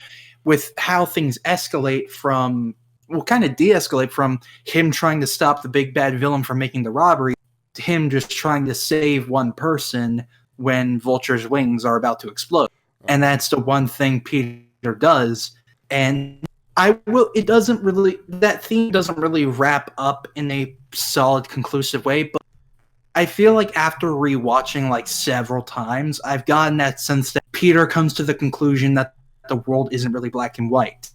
with how things escalate from, well, kind of de-escalate from him trying to stop the big bad villain from making the robbery to him just trying to save one person when Vulture's wings are about to explode. And that's the one thing Peter does. And that theme doesn't really wrap up in a solid, conclusive way, but I feel like after rewatching like several times, I've gotten that sense that Peter comes to the conclusion that the world isn't really black and white.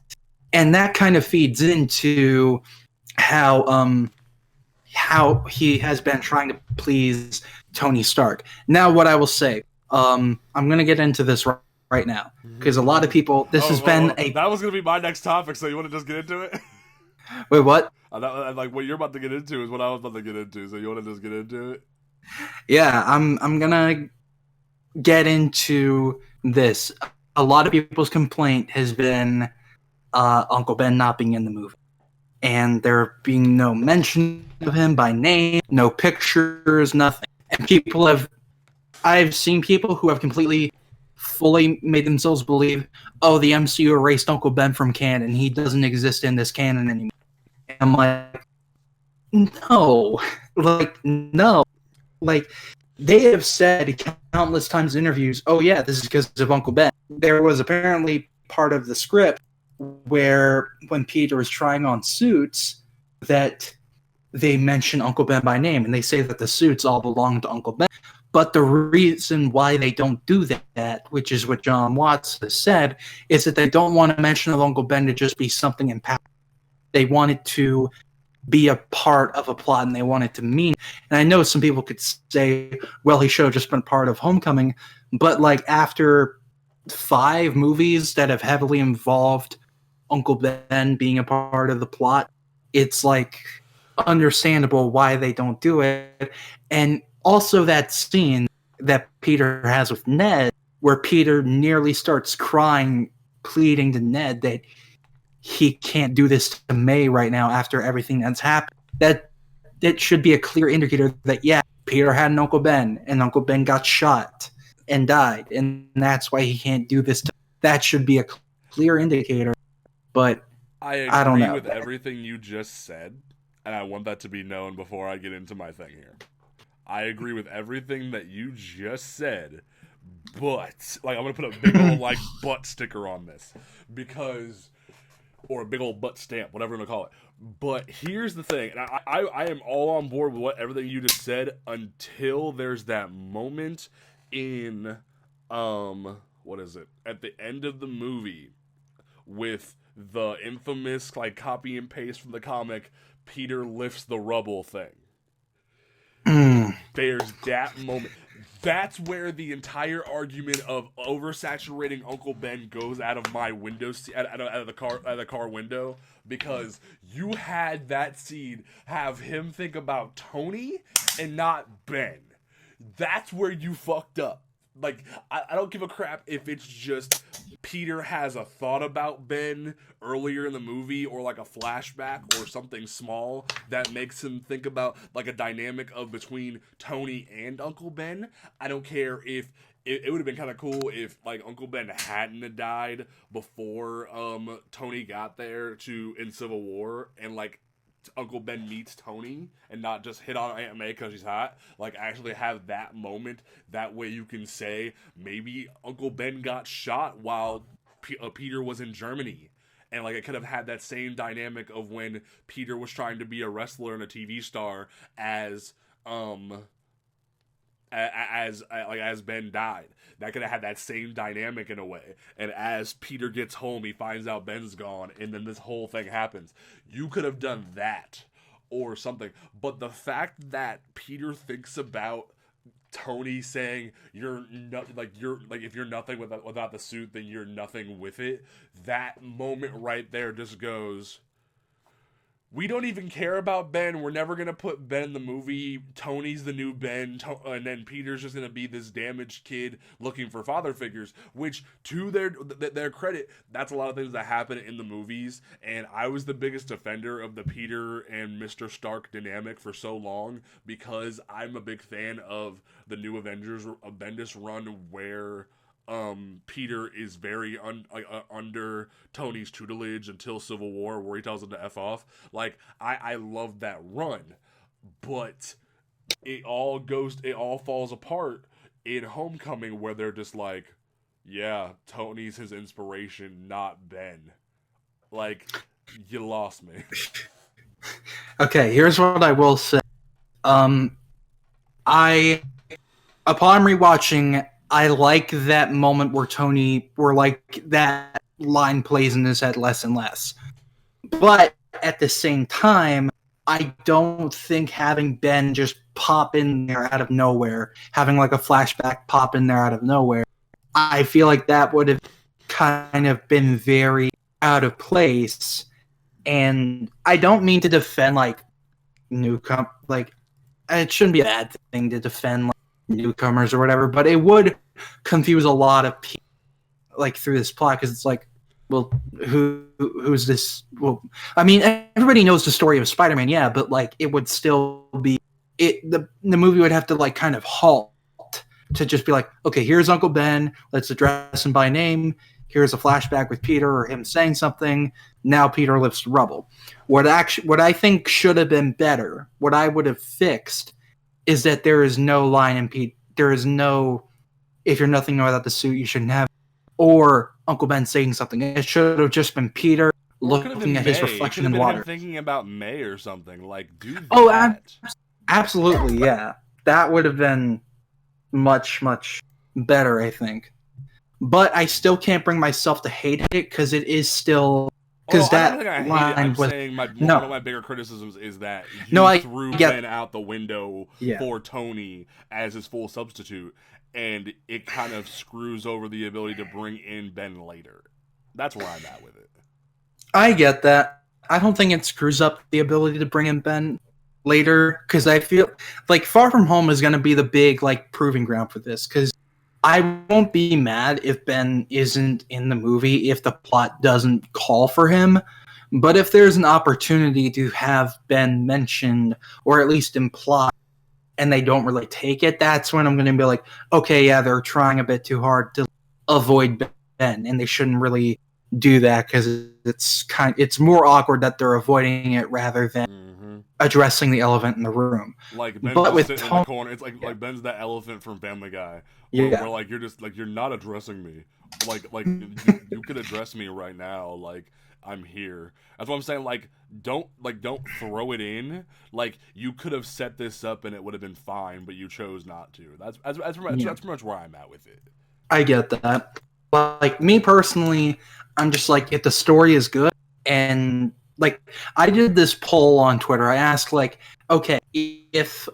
And that kind of feeds into how he has been trying to please Tony Stark. Now, what I will say, I'm going to get into this right now, because a lot of people, this has been that was going to be my next topic, so you want to just get into it? Wait, what? Like, what you're about to get into is what I was about to get into, so you want to just get into it? Yeah, I'm going to get into this. A lot of people's complaint has been Uncle Ben not being in the movie, and there being no mention of him by name, no pictures, nothing. And I've seen people who have completely, fully made themselves believe, oh, the MCU erased Uncle Ben from canon. He doesn't exist in this canon anymore. And I'm like, no. No. Like, they have said countless times in interviews, oh, yeah, this is because of Uncle Ben. There was apparently part of the script where when Peter was trying on suits that they mention Uncle Ben by name, and they say that the suits all belong to Uncle Ben. But the reason why they don't do that, which is what John Watts has said, is that they don't want to mention of Uncle Ben to just be something impactful. They want it to be a part of a plot, and they want it to mean. And I know some people could say, well, he should have just been part of Homecoming, but like after 5 movies that have heavily involved Uncle Ben being a part of the plot, it's like understandable why they don't do it. And also that scene that Peter has with Ned, where Peter nearly starts crying, pleading to Ned that he can't do this to May right now after everything that's happened. That should be a clear indicator that, yeah, Peter had an Uncle Ben, and Uncle Ben got shot and died, and that's why he can't do this. That should be a clear indicator, but I don't know. I agree with everything you just said, and I want that to be known before I get into my thing here. I agree with everything that you just said, but like I'm gonna put a big old like butt sticker on this or a big old butt stamp, whatever I'm gonna call it. But here's the thing, and I am all on board with everything you just said until there's that moment in what is it, at the end of the movie with the infamous like copy and paste from the comic Peter lifts the rubble thing. There's that moment. That's where the entire argument of oversaturating Uncle Ben goes out of my window, out of the car window, because you had that scene have him think about Tony and not Ben. That's where you fucked up. Like, I don't give a crap if it's just Peter has a thought about Ben earlier in the movie, or like a flashback or something small that makes him think about like a dynamic of between Tony and Uncle Ben. I don't care if it would have been kind of cool if like Uncle Ben hadn't died before Tony got there in Civil War, and like Uncle Ben meets Tony and not just hit on Aunt May because she's hot. Like, actually have that moment. That way you can say maybe Uncle Ben got shot while Peter was in Germany. And like it could have had that same dynamic of when Peter was trying to be a wrestler and a TV star as Ben died. That could have had that same dynamic in a way. And as Peter gets home, he finds out Ben's gone, and then this whole thing happens. You could have done that or something. But the fact that Peter thinks about Tony saying if you're nothing without the suit, then you're nothing with it. That moment right there just goes, we don't even care about Ben. We're never going to put Ben in the movie. Tony's the new Ben. And then Peter's just going to be this damaged kid looking for father figures. Which, to their credit, that's a lot of things that happen in the movies. And I was the biggest defender of the Peter and Mr. Stark dynamic for so long, because I'm a big fan of the New Avengers, a Bendis run where Peter is very under Tony's tutelage until Civil War, where he tells him to F off. Like, I love that run, but it all falls apart in Homecoming, where they're just like, yeah, Tony's his inspiration, not Ben. Like, you lost me. Okay, here's what I will say. Upon rewatching, I like that moment where that line plays in his head less and less. But at the same time, I don't think having Ben just pop in there out of nowhere, having like a flashback pop in there out of nowhere, I feel like that would have kind of been very out of place. And I don't mean to defend like like it shouldn't be a bad thing to defend like newcomers or whatever, but it would confuse a lot of people like through this plot because it's like, well, who's this? Well, I mean, everybody knows the story of Spider-Man, yeah, but like it would still be the movie would have to like kind of halt to just be like, okay, here's Uncle Ben, let's address him by name. Here's a flashback with Peter or him saying something. Now Peter lifts rubble. What I think should have been better, what I would have fixed, is that there is no line in Pete. There is no, if you're nothing without the suit, you shouldn't have, or Uncle Ben saying something. It should have just been Peter looking at his reflection in water. Him thinking about May or something. Like, do that. Oh, absolutely, yeah. That would have been much, much better, I think. But I still can't bring myself to hate it because it is still because I'm saying one of my bigger criticisms is that he threw Ben out the window for Tony as his full substitute, and it kind of screws over the ability to bring in Ben later. That's where I'm at with it. I get that. I don't think it screws up the ability to bring in Ben later because I feel like Far From Home is going to be the big like proving ground for this because I won't be mad if Ben isn't in the movie if the plot doesn't call for him. But if there's an opportunity to have Ben mentioned or at least implied and they don't really take it, that's when I'm going to be like, okay, yeah, they're trying a bit too hard to avoid Ben and they shouldn't really do that because it's more awkward that they're avoiding it rather than addressing the elephant in the room. Like Ben's just sitting in the corner. It's like Ben's the elephant from Family Guy. Where like you're just like you're not addressing me. Like you could address me right now. Like I'm here. That's what I'm saying. Like don't throw it in. Like you could have set this up and it would have been fine, but you chose not to. That's pretty much where I'm at with it. I get that. Like me personally, I'm just like if the story is good and like I did this poll on Twitter. I asked like, okay, if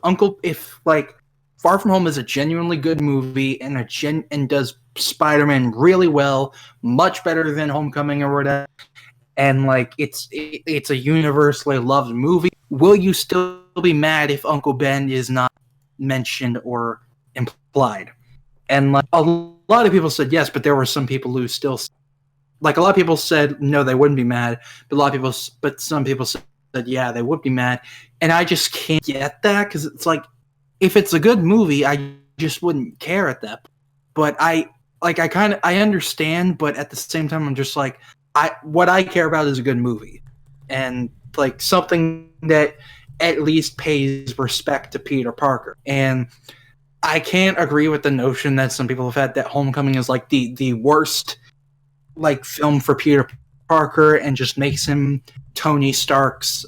like Far From Home is a genuinely good movie and and does Spider-Man really well, much better than Homecoming or whatever, and like it's a universally loved movie, will you still be mad if Uncle Ben is not mentioned or implied? And like a lot of people said yes, but there were some people who still like a lot of people said no, they wouldn't be mad, but some people said yeah, they would be mad, and I just can't get that because it's like if it's a good movie, I just wouldn't care at that. But I understand, but at the same time, I'm just like what I care about is a good movie, and like something that at least pays respect to Peter Parker. And I can't agree with the notion that some people have had that Homecoming is like the worst like film for Peter Parker and just makes him Tony Stark's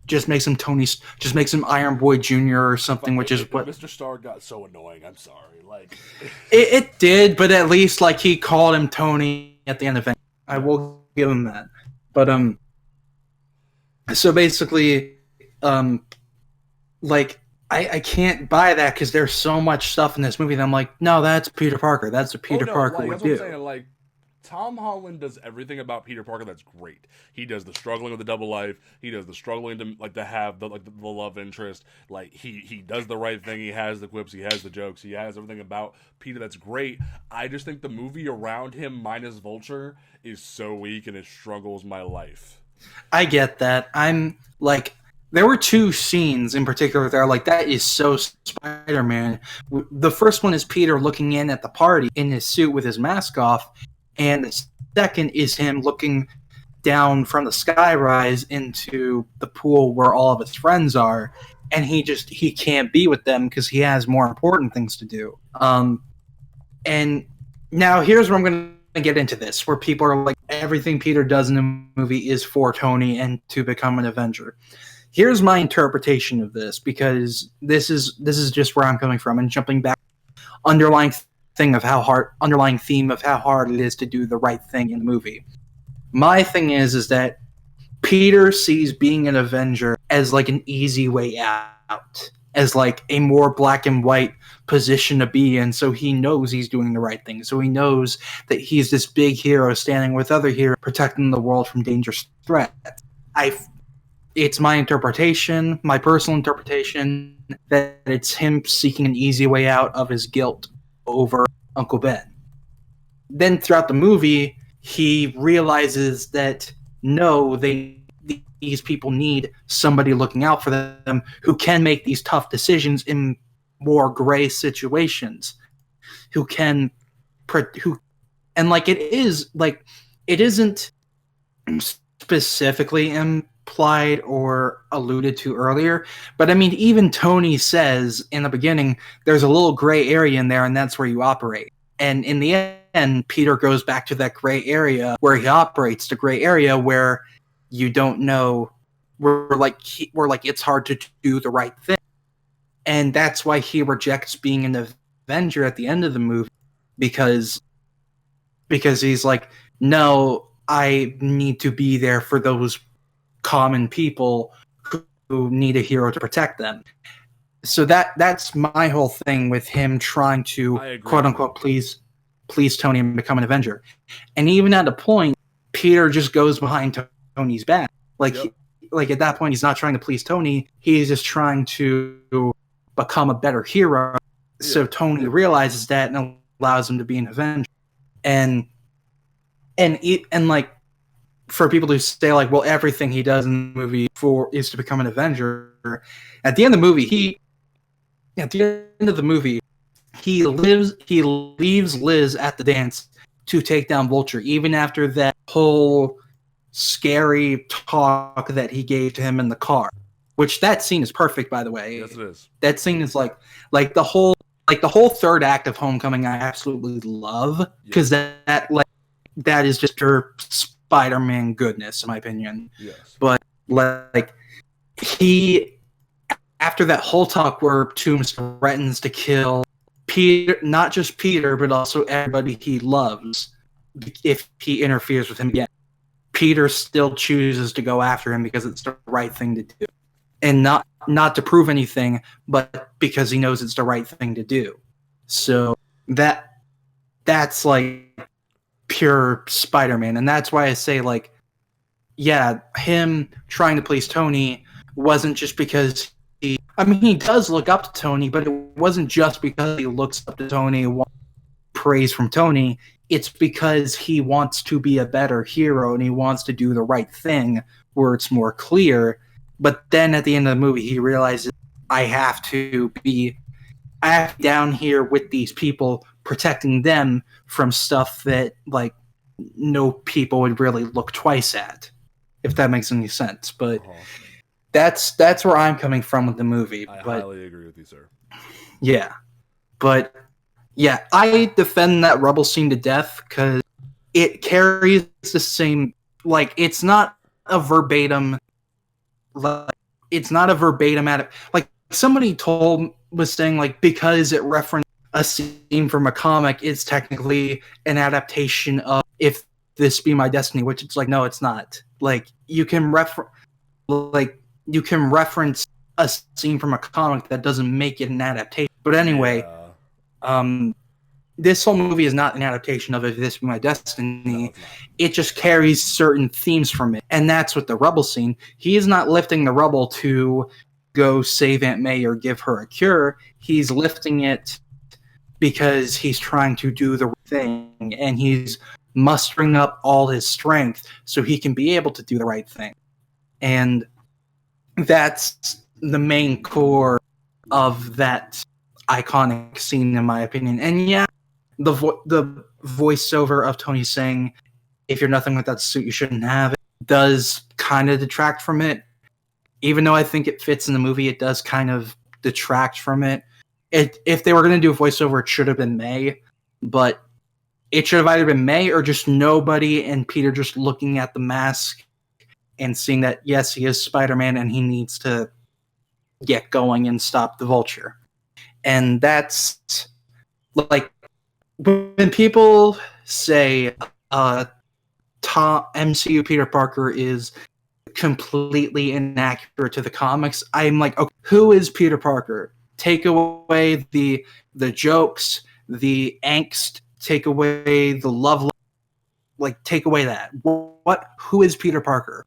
just makes him Iron Boy Jr. or something, which is what Mr. Stark got so annoying. I'm sorry, like it did, but at least like he called him Tony at the end of it. I will give him that. But so basically, like I can't buy that because there's so much stuff in this movie that I'm like, no, that's Peter Parker. That's what Peter Parker would do. What I'm saying, like, Tom Holland does everything about Peter Parker that's great. He does the struggling with the double life. He does the struggling to have the love interest. Like he does the right thing. He has the quips. He has the jokes. He has everything about Peter that's great. I just think the movie around him minus Vulture is so weak and it struggles my life. I get that. I'm like, there were two scenes in particular that are like, that is so Spider-Man. The first one is Peter looking in at the party in his suit with his mask off. And the second is him looking down from the skyrise into the pool where all of his friends are. And he can't be with them because he has more important things to do. And now here's where I'm going to get into this, where people are like, everything Peter does in the movie is for Tony and to become an Avenger. Here's my interpretation of this, because this is just where I'm coming from and jumping back underlying underlying theme of how hard it is to do the right thing in the movie. My thing is that Peter sees being an Avenger as like an easy way out, as like a more black and white position to be in, so he knows he's doing the right thing. So he knows that he's this big hero standing with other heroes protecting the world from dangerous threats. It's my interpretation, my personal interpretation, that it's him seeking an easy way out of his guilt over Uncle Ben. Then throughout the movie, he realizes that no, these people need somebody looking out for them who can make these tough decisions in more gray situations, and like it isn't specifically implied or alluded to earlier, but I mean, even Tony says in the beginning, there's a little gray area in there, and that's where you operate. And in the end, Peter goes back to that gray area where he operates, the gray area where you don't know, where it's hard to do the right thing. And that's why he rejects being an Avenger at the end of the movie, because he's like, no, I need to be there for those common people who need a hero to protect them. So that's my whole thing with him trying to quote unquote please Tony and become an Avenger. And even at a point, Peter just goes behind Tony's back. Like at that point, he's not trying to please Tony. He's just trying to become a better hero. So Tony realizes that and allows him to be an Avenger. And like, for people to say like, well, everything he does in the movie is to become an Avenger. At the end of the movie, he leaves Liz at the dance to take down Vulture, even after that whole scary talk that he gave to him in the car. Which that scene is perfect, by the way. Yes, it is. That scene is like the whole third act of Homecoming. I absolutely love, because that is just pure Spider-Man goodness, in my opinion. Yes. But like, after that whole talk where Toombs threatens to kill Peter, not just Peter, but also everybody he loves, if he interferes with him again, Peter still chooses to go after him because it's the right thing to do. And not to prove anything, but because he knows it's the right thing to do. So that's like pure Spider-Man. And that's why I say, like, yeah, him trying to please Tony wasn't just because he does look up to Tony, but it wasn't just because he looks up to Tony and wants praise from Tony. It's because he wants to be a better hero and he wants to do the right thing where it's more clear. But then at the end of the movie, he realizes, I have to be down here with these people, protecting them from stuff that, like, no people would really look twice at, if that makes any sense. But that's where I'm coming from with the movie. I highly agree with you, sir. Yeah. But, yeah, I defend that rubble scene to death because it carries the same, like, it's not a verbatim... Like, it's not a verbatim like somebody was saying, like, because it referenced a scene from a comic, it's technically an adaptation of If This Be My Destiny, which it's like, no, it's not. Like, you can reference a scene from a comic that doesn't make it an adaptation. But anyway, this whole movie is not an adaptation of If This Be My Destiny. No, it just carries certain themes from it. And that's with the rubble scene. He is not lifting the rubble to go save Aunt May or give her a cure. He's lifting it because he's trying to do the right thing. And he's mustering up all his strength so he can be able to do the right thing. And that's the main core of that iconic scene, in my opinion. And yeah, the voiceover of Tony saying, if you're nothing without the suit, you shouldn't have it, does kind of detract from it. Even though I think it fits in the movie, it does kind of detract from it. If they were going to do a voiceover, it should have been May. But it should have either been May or just nobody, and Peter just looking at the mask and seeing that, yes, he is Spider-Man and he needs to get going and stop the Vulture. And that's, like, when people say Tom MCU Peter Parker is completely inaccurate to the comics, I'm like, okay, who is Peter Parker? Take away the jokes, the angst, take away the love, like take away that. Who is Peter Parker?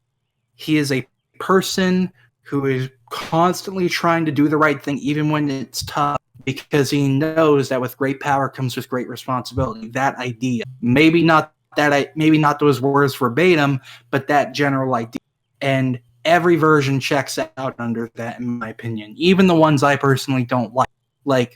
He is a person who is constantly trying to do the right thing even when it's tough, because he knows that with great power comes with great responsibility. That idea. Maybe not those words verbatim, but that general idea. And every version checks out under that, in my opinion. Even the ones I personally don't like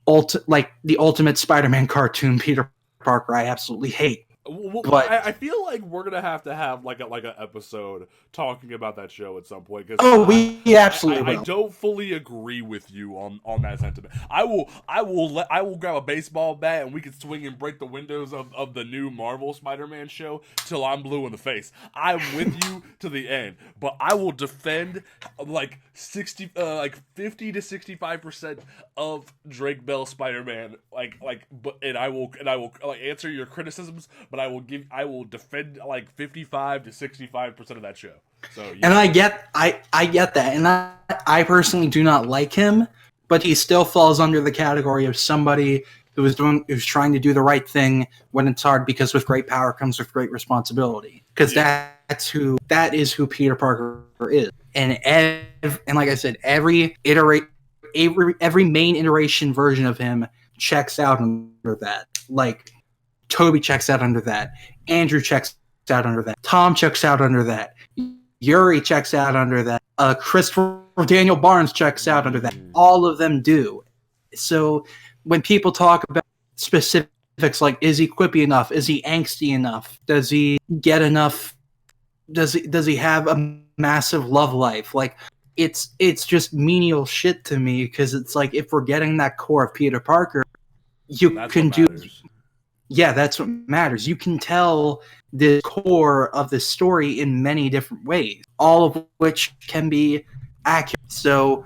the Ultimate Spider-Man cartoon Peter Parker, I absolutely hate. Well, But I feel like we're gonna have to have like an episode talking about that show at some point, because we absolutely I will. don't fully agree with you on that sentiment. I will grab a baseball bat and we can swing and break the windows of the new Marvel Spider-Man show till I'm blue in the face. I'm with you to the end, but I will defend like 50 to 65% of Drake Bell Spider-Man, and I will like answer your criticisms, but I will defend like 55 to 65% of that show. So yeah. And I get that, and I personally do not like him, but he still falls under the category of somebody who's trying to do the right thing when it's hard, because with great power comes with great responsibility. Because that is who Peter Parker is, and like I said, every main iteration version of him checks out under that. Like Toby checks out under that, Andrew checks out under that, Tom checks out under that, Yuri checks out under that, Christopher Daniel Barnes checks out under that. All of them do. So when people talk about specifics like, is he quippy enough? Is he angsty enough? Does he get enough? Does he have a massive love life? Like, it's just menial shit to me, because it's like, if we're getting that core of Peter Parker, That's can what do. matters. Yeah, that's what matters. You can tell the core of the story in many different ways, all of which can be accurate. So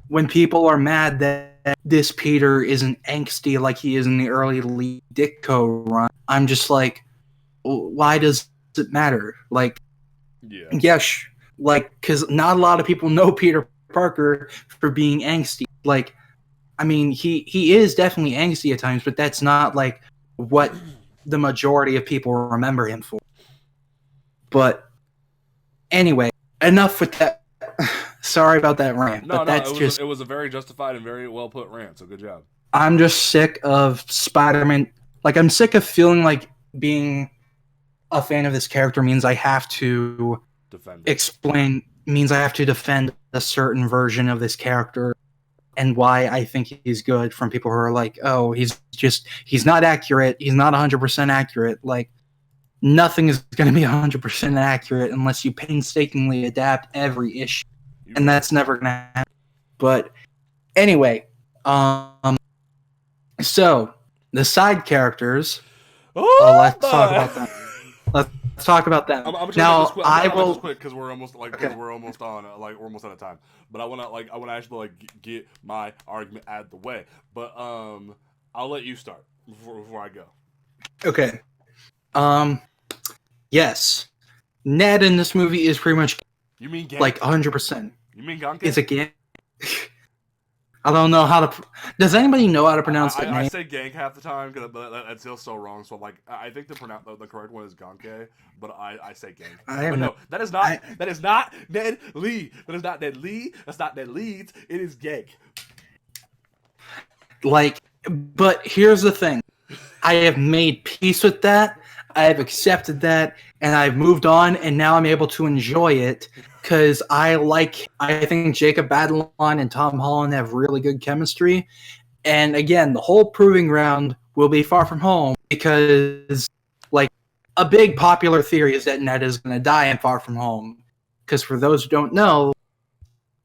when people are mad that this Peter isn't angsty like he is in the early Lee Ditko run, I'm just like, why does it matter? Like, yes, like, because not a lot of people know Peter Parker for being angsty. Like, I mean, he is definitely angsty at times, but that's not like what the majority of people remember him for. But anyway, enough with that. Sorry about that rant. It was a very justified and very well put rant, so good job. I'm just sick of Spider-Man. Like, I'm sick of feeling like being a fan of this character means I have to means I have to defend a certain version of this character and why I think he's good, from people who are like, oh, he's not accurate. He's not 100% accurate. Like, nothing is going to be 100% accurate unless you painstakingly adapt every issue. And that's never going to happen. But anyway, so the side characers, let's talk about them. Let's talk about them. Now, I will just quick because we're almost we're almost out of time. But I want to actually get my argument out of the way. But I'll let you start before I go. Okay. Yes, Ned in this movie is pretty much. You mean Ganke? Like 100%. You mean Ganke? Is it Ganke? I don't know how to. Does anybody know how to pronounce that name? I say Ganke half the time, but that feels so wrong. So I think the correct one is Ganke, but I say Ganke. No, that is not Ned Lee. That is not Ned Lee. That's not Ned Leeds. It is Ganke. Like, but here's the thing. I have made peace with that. I have accepted that, and I've moved on, and now I'm able to enjoy it because I think Jacob Batalon and Tom Holland have really good chemistry. And again, the whole proving ground will be Far From Home, because like, a big popular theory is that Ned is going to die in Far From Home. Because for those who don't know,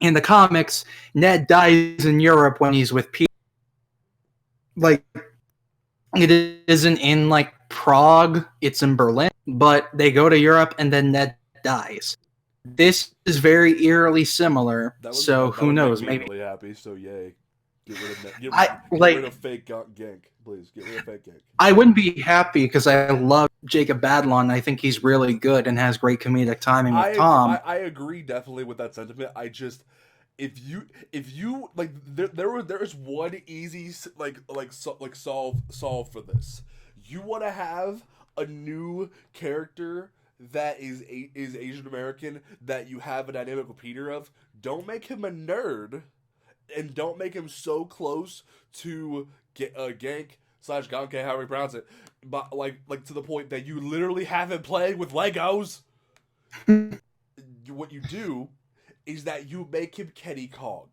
in the comics, Ned dies in Europe when he's with Peter. Like, it isn't in like Prague, it's in Berlin, but they go to Europe and then Ned dies. This is very eerily similar, so who knows? Maybe really happy, so yay. Get rid of get like rid of fake Gank, please. Get rid of fake Gank. I wouldn't be happy because I love Jacob Badlon. I think he's really good and has great comedic timing with Tom. I agree definitely with that sentiment. I just if you like there's one easy solve for this. You want to have a new character that is Asian American that you have a dynamic with Peter of. Don't make him a nerd, and don't make him so close to Gank / Ganke, however you pronounce it, but like to the point that you literally have him playing with Legos. What you do is that you make him Kenny Kong.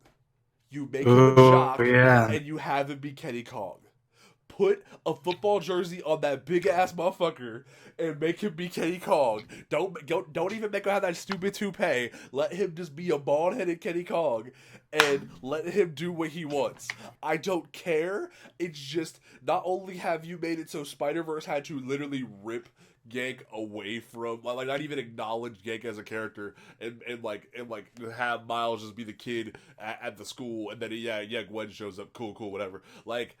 You make him a jock, and you have him be Kenny Kong. Put a football jersey on that big ass motherfucker and make him be Kenny Kong. Don't even make him have that stupid toupee. Let him just be a bald headed Kenny Kong and let him do what he wants. I don't care. It's just not only have you made it so Spider-Verse had to literally rip Ganke away from like not even acknowledge Ganke as a character and have Miles just be the kid at the school, and then Gwen shows up, cool whatever. Like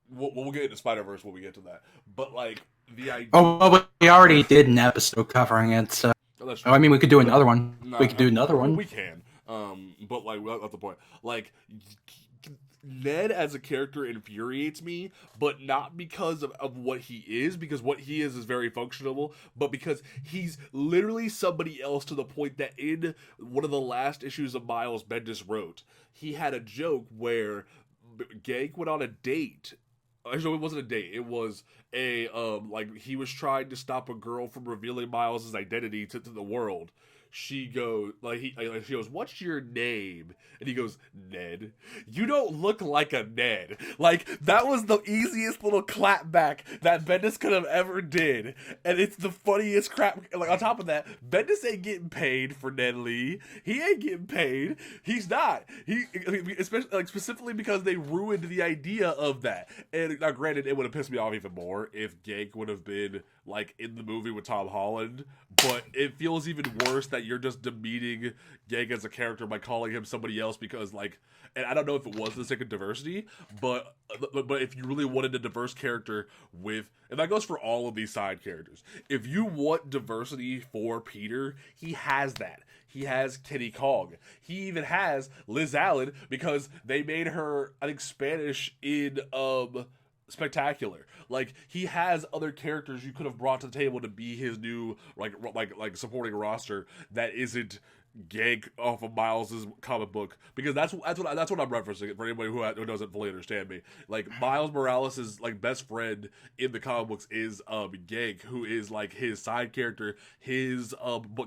we'll get into Spider-Verse when we get to that, but like the idea. Oh, well, we already did an episode covering it, so I mean we could do another one. We could do another one. We can, but like that's the point. Like Ned as a character infuriates me, but not because of what he is, because what he is very functional, but because he's literally somebody else, to the point that in one of the last issues of Miles Bendis wrote, he had a joke where Ganke went on a date. Actually, it wasn't a date. It was a he was trying to stop a girl from revealing Miles' identity to the world. She goes she goes, "What's your name?" And he goes, "Ned." You don't look like a Ned. Like that was the easiest little clapback that Bendis could have ever did, and it's the funniest crap. Like on top of that, Bendis ain't getting paid for Ned Lee. He ain't getting paid. He's not. Especially specifically because they ruined the idea of that. And now, granted, it would have pissed me off even more if Ganke would have been like in the movie with Tom Holland, but it feels even worse that you're just demeaning Ganke as a character by calling him somebody else, because like, and I don't know if it was the sake of diversity, but if you really wanted a diverse character with, and that goes for all of these side characters, if you want diversity for Peter, he has that. He has Kenny Kong. He even has Liz Allen, because they made her, I think, Spanish in Spectacular. Like he has other characters you could have brought to the table to be his new like supporting roster that isn't Ganke off of Miles's comic book, because that's what I'm referencing for anybody who doesn't fully understand me. Like Miles Morales' like best friend in the comic books is Ganke, who is like his side character, his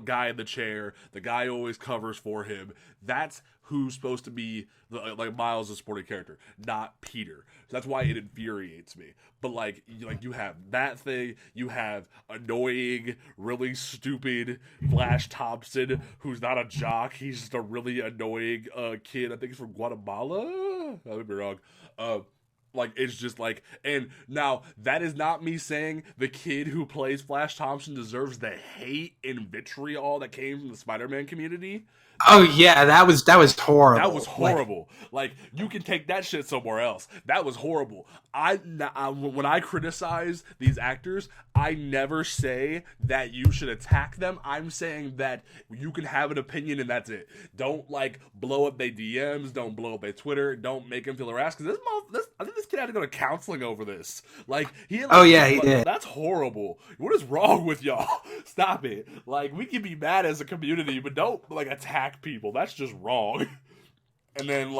guy in the chair, the guy who always covers for him. That's who's supposed to be like Miles' supporting character, not Peter. So that's why it infuriates me. But like you have that thing, you have annoying, really stupid Flash Thompson, who's not a jock. He's just a really annoying kid. I think he's from Guatemala. I might be wrong. Like it's just like, and now that is not me saying the kid who plays Flash Thompson deserves the hate and vitriol that came from the Spider-Man community. Oh yeah, that was horrible. That was horrible. Like you can take that shit somewhere else. That was horrible. When I criticize these actors, I never say that you should attack them. I'm saying that you can have an opinion and that's it. Don't like blow up their DMs. Don't blow up their Twitter. Don't make them feel harassed. Because I think this kid had to go to counseling over this. Like he did. That's horrible. What is wrong with y'all? Stop it. Like we can be mad as a community, but don't like attack people. That's just wrong. And then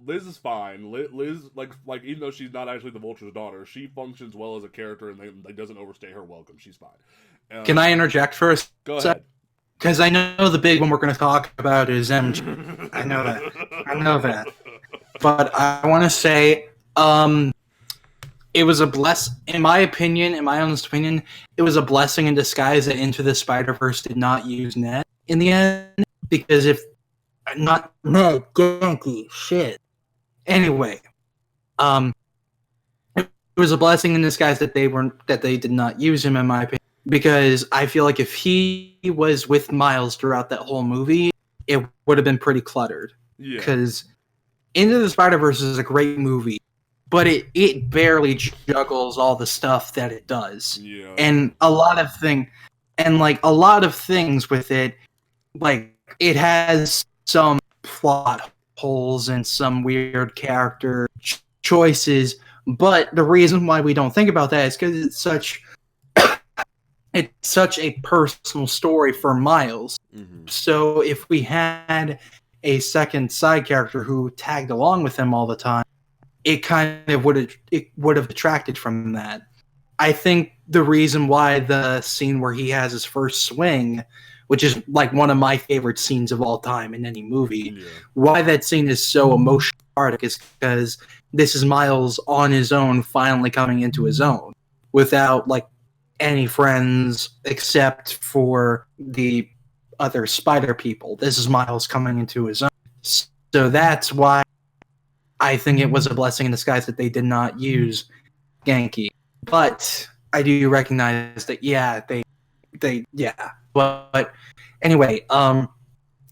Liz is fine. Liz like even though she's not actually the Vulture's daughter, she functions well as a character, and they doesn't overstay her welcome. She's fine. Can I interject first? Go ahead. Because I know the big one we're going to talk about is MJ. I know that. But I want to say, it was in my honest opinion, it was a blessing in disguise that Into the Spider-Verse did not use Ned in the end, because if not Ned, Ganke, shit. Anyway, it was a blessing in disguise that they did not use him, in my opinion, because I feel like if he was with Miles throughout that whole movie, it would have been pretty cluttered. Yeah. Because Into the Spider-Verse is a great movie, but it barely juggles all the stuff that it does. Yeah. And a lot of things with it, like, it has some plot holes and some weird character choices, but the reason why we don't think about that is because it's such a personal story for Miles. Mm-hmm. So if we had a second side character who tagged along with him all the time, it kind of would have detracted from that. I think the reason why the scene where he has his first swing, which is like one of my favorite scenes of all time in any movie, why that scene is so emotional is because this is Miles on his own, finally coming into his own, without like any friends except for the other spider people. This is Miles coming into his own. So that's why I think it was a blessing in disguise that they did not use Ganke. But I do recognize that, yeah, they But anyway,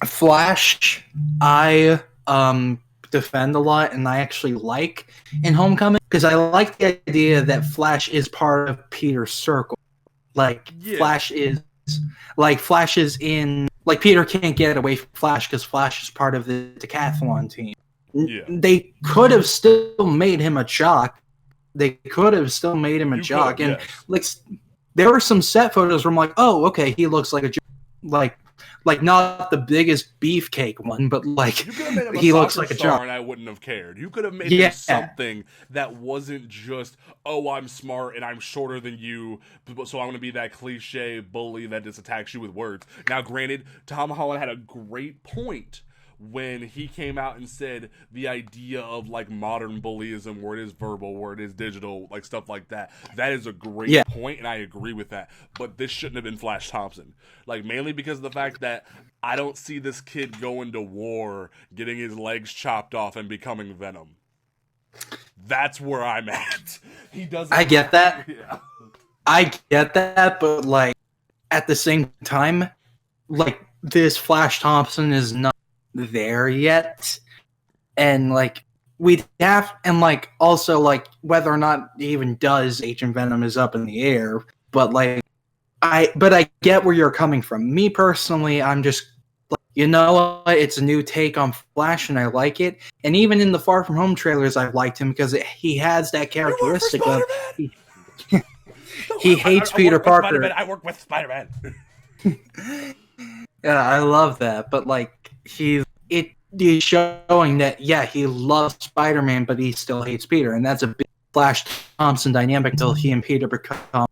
Flash, I defend a lot, and I actually like in Homecoming, because I like the idea that Flash is part of Peter's circle. Like, Flash is in, like, Peter can't get away from Flash because Flash is part of the decathlon team. Yeah. They could have still made him a jock. And like, there were some set photos where I'm like, oh, okay, he looks like a jock. Like not the biggest beefcake one, but like he looks like a jock. And I wouldn't have cared. You could have made him something that wasn't just, oh, I'm smart and I'm shorter than you, so I'm going to be that cliche bully that just attacks you with words. Now, granted, Tom Holland had a great point when he came out and said the idea of like modern bullyism, where it is verbal, where it is digital, like stuff like that. That is a great point, and I agree with that. But this shouldn't have been Flash Thompson. Like, mainly because of the fact that I don't see this kid going to war, getting his legs chopped off, and becoming Venom. That's where I'm at. He doesn't. I get that. Yeah. I get that, but like at the same time, like this Flash Thompson is not there yet, and like we'd have, and like also like whether or not he even does Agent Venom is up in the air, but like I get where you're coming from. Me personally, I'm just like, you know what, it's a new take on Flash and I like it, and even in the Far From Home trailers I've liked him because he has that characteristic of he hates Peter Parker. I work with Spider-Man. Yeah, I love that, but like he's showing that he loves Spider-Man, but he still hates Peter, and that's a big Flash Thompson dynamic until he and Peter become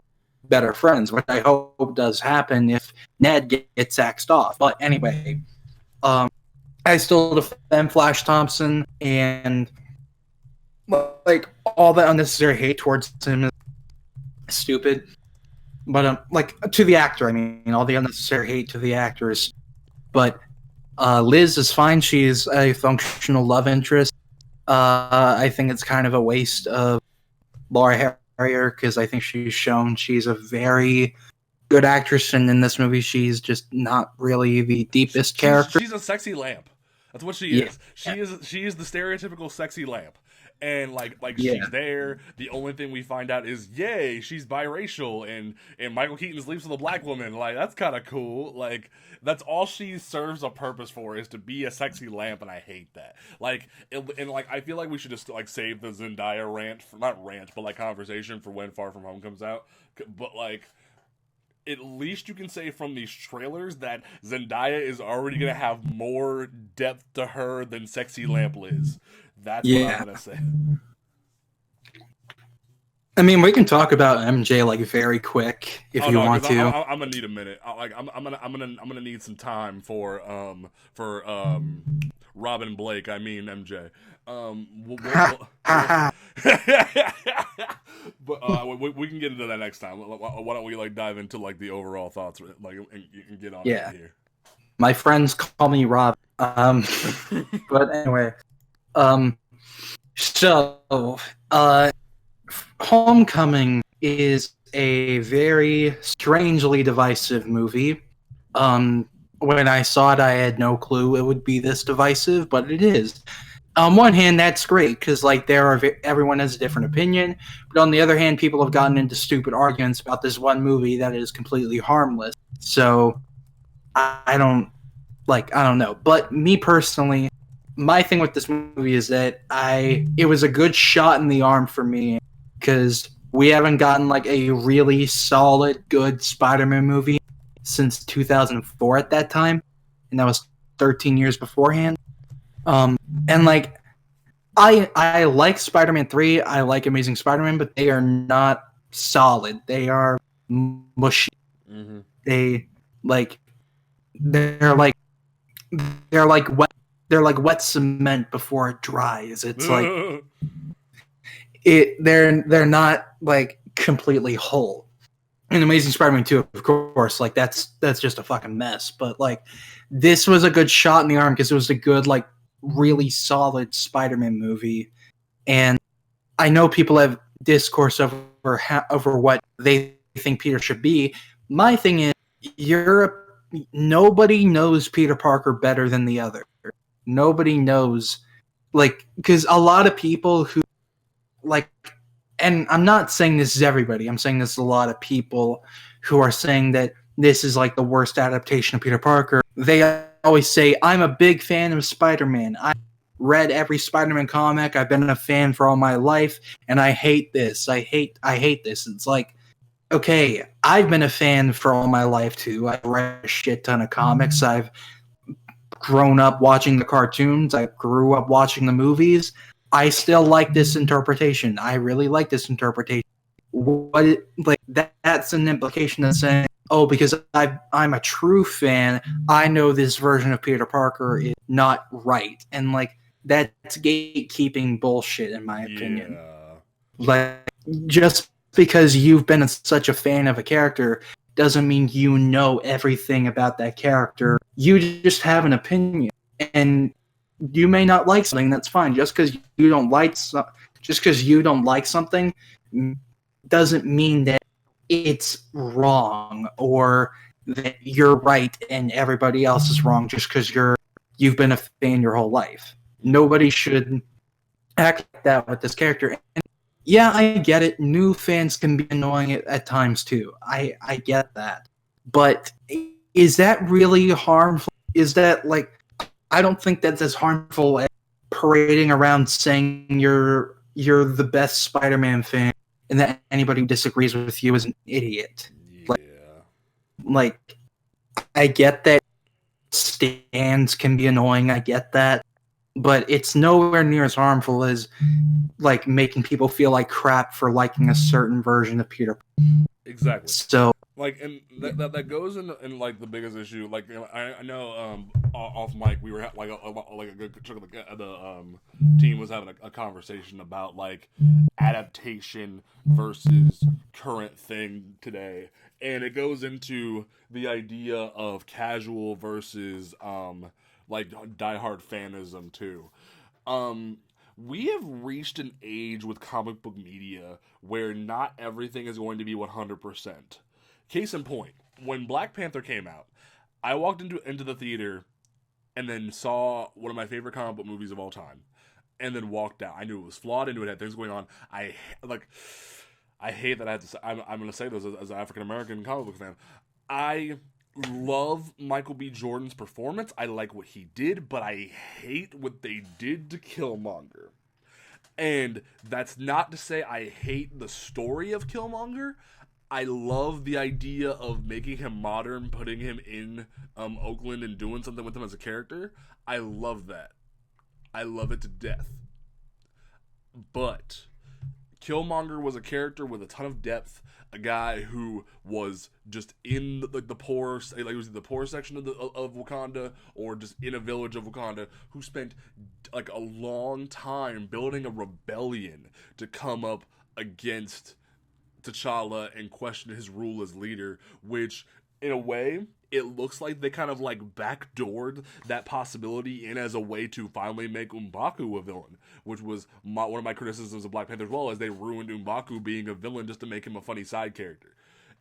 better friends, which I hope does happen if Ned gets axed off. But anyway, I still defend Flash Thompson, and like all the unnecessary hate towards him is stupid. But like to the actor, I mean, all the unnecessary hate to the actors. But Liz is fine. She's a functional love interest. I think it's kind of a waste of Laura Harrier because I think she's shown she's a very good actress, and in this movie, she's just not really the deepest character. She's a sexy lamp. That's what she is. She is the stereotypical sexy lamp. And like she's there. The only thing we find out is, yay, she's biracial, and Michael Keaton sleeps with a black woman. Like, that's kind of cool. Like, that's all she serves a purpose for, is to be a sexy lamp, and I hate that. Like, and like I feel like we should just like save the Zendaya but like conversation for when Far From Home comes out. But like, at least you can say from these trailers that Zendaya is already gonna have more depth to her than sexy lamp Liz. That's what I'm gonna say. I mean, we can talk about MJ like very quick if you want to. I'm gonna need a minute. I'm gonna need some time for Robin Blake. I mean MJ. But we can get into that next time. Why don't we like dive into like the overall thoughts, like, and you can get on it here. My friends call me Rob. But anyway. Homecoming is a very strangely divisive movie. when I saw it, I had no clue it would be this divisive, but it is. On one hand, that's great because like everyone has a different opinion, but on the other hand, people have gotten into stupid arguments about this one movie that is completely harmless. So I don't I don't know. But me personally, my thing with this movie is that it was a good shot in the arm for me because we haven't gotten like a really solid, good Spider-Man movie since 2004 at that time, and that was 13 years beforehand. And like I like Spider-Man 3, I like Amazing Spider-Man, but they are not solid. They are mushy. Mm-hmm. They like they're like they're like wet they're like wet cement before it dries. It's like they're not like completely whole. And Amazing Spider-Man 2, of course, like that's just a fucking mess. But like this was a good shot in the arm because it was a good, like really solid Spider-Man movie. And I know people have discourse over what they think Peter should be. My thing is, nobody knows Peter Parker better than the other. Nobody knows, like, because a lot of people who like, and I'm not saying this is everybody. I'm saying this is a lot of people who are saying that this is like the worst adaptation of Peter Parker. They always say, "I'm a big fan of Spider-Man. I read every Spider-Man comic. I've been a fan for all my life, and I hate this. I hate this." It's like, okay, I've been a fan for all my life too. I've read a shit ton of comics. I've grown up watching the cartoons. I grew up watching the movies. I still like this interpretation. I really like this interpretation. That's an implication of saying, oh, because I'm a true fan, I know this version of Peter Parker is not right. And like that's gatekeeping bullshit in my opinion. Yeah. Like just because you've been such a fan of a character doesn't mean you know everything about that character. You just have an opinion, and you may not like something. That's fine. Just because you don't like something doesn't mean that it's wrong or that you're right and everybody else is wrong. Just because you've been a fan your whole life. Nobody should act like that with this character. And yeah, I get it. New fans can be annoying at times too. I get that. But is that really harmful? Is that like, I don't think that's as harmful as parading around saying you're the best Spider-Man fan and that anybody who disagrees with you is an idiot. Yeah. Like I get that stands can be annoying. I get that. But it's nowhere near as harmful as like making people feel like crap for liking a certain version of Peter. Exactly. So like, and that goes in like the biggest issue. Like, I know off mic we were like a good chunk of the team was having a conversation about like adaptation versus current thing today, and it goes into the idea of casual versus like diehard fanism too. We have reached an age with comic book media where not everything is going to be 100%. Case in point, when Black Panther came out, I walked into the theater and then saw one of my favorite comic book movies of all time, and then walked out. I knew it was flawed. I knew it had things going on. I hate that I had to say. I'm going to say this as an African American comic book fan. I love Michael B. Jordan's performance. I like what he did, but I hate what they did to Killmonger. And that's not to say I hate the story of Killmonger. I love the idea of making him modern, putting him in Oakland and doing something with him as a character. I love that. I love it to death. But Killmonger was a character with a ton of depth, a guy who was just in the poor, like he was in the poor section of Wakanda, or just in a village of Wakanda, who spent like a long time building a rebellion to come up against T'Challa and question his rule as leader, which in a way it looks like they kind of like backdoored that possibility in as a way to finally make M'Baku a villain, which was one of my criticisms of Black Panther as well, as they ruined M'Baku being a villain just to make him a funny side character.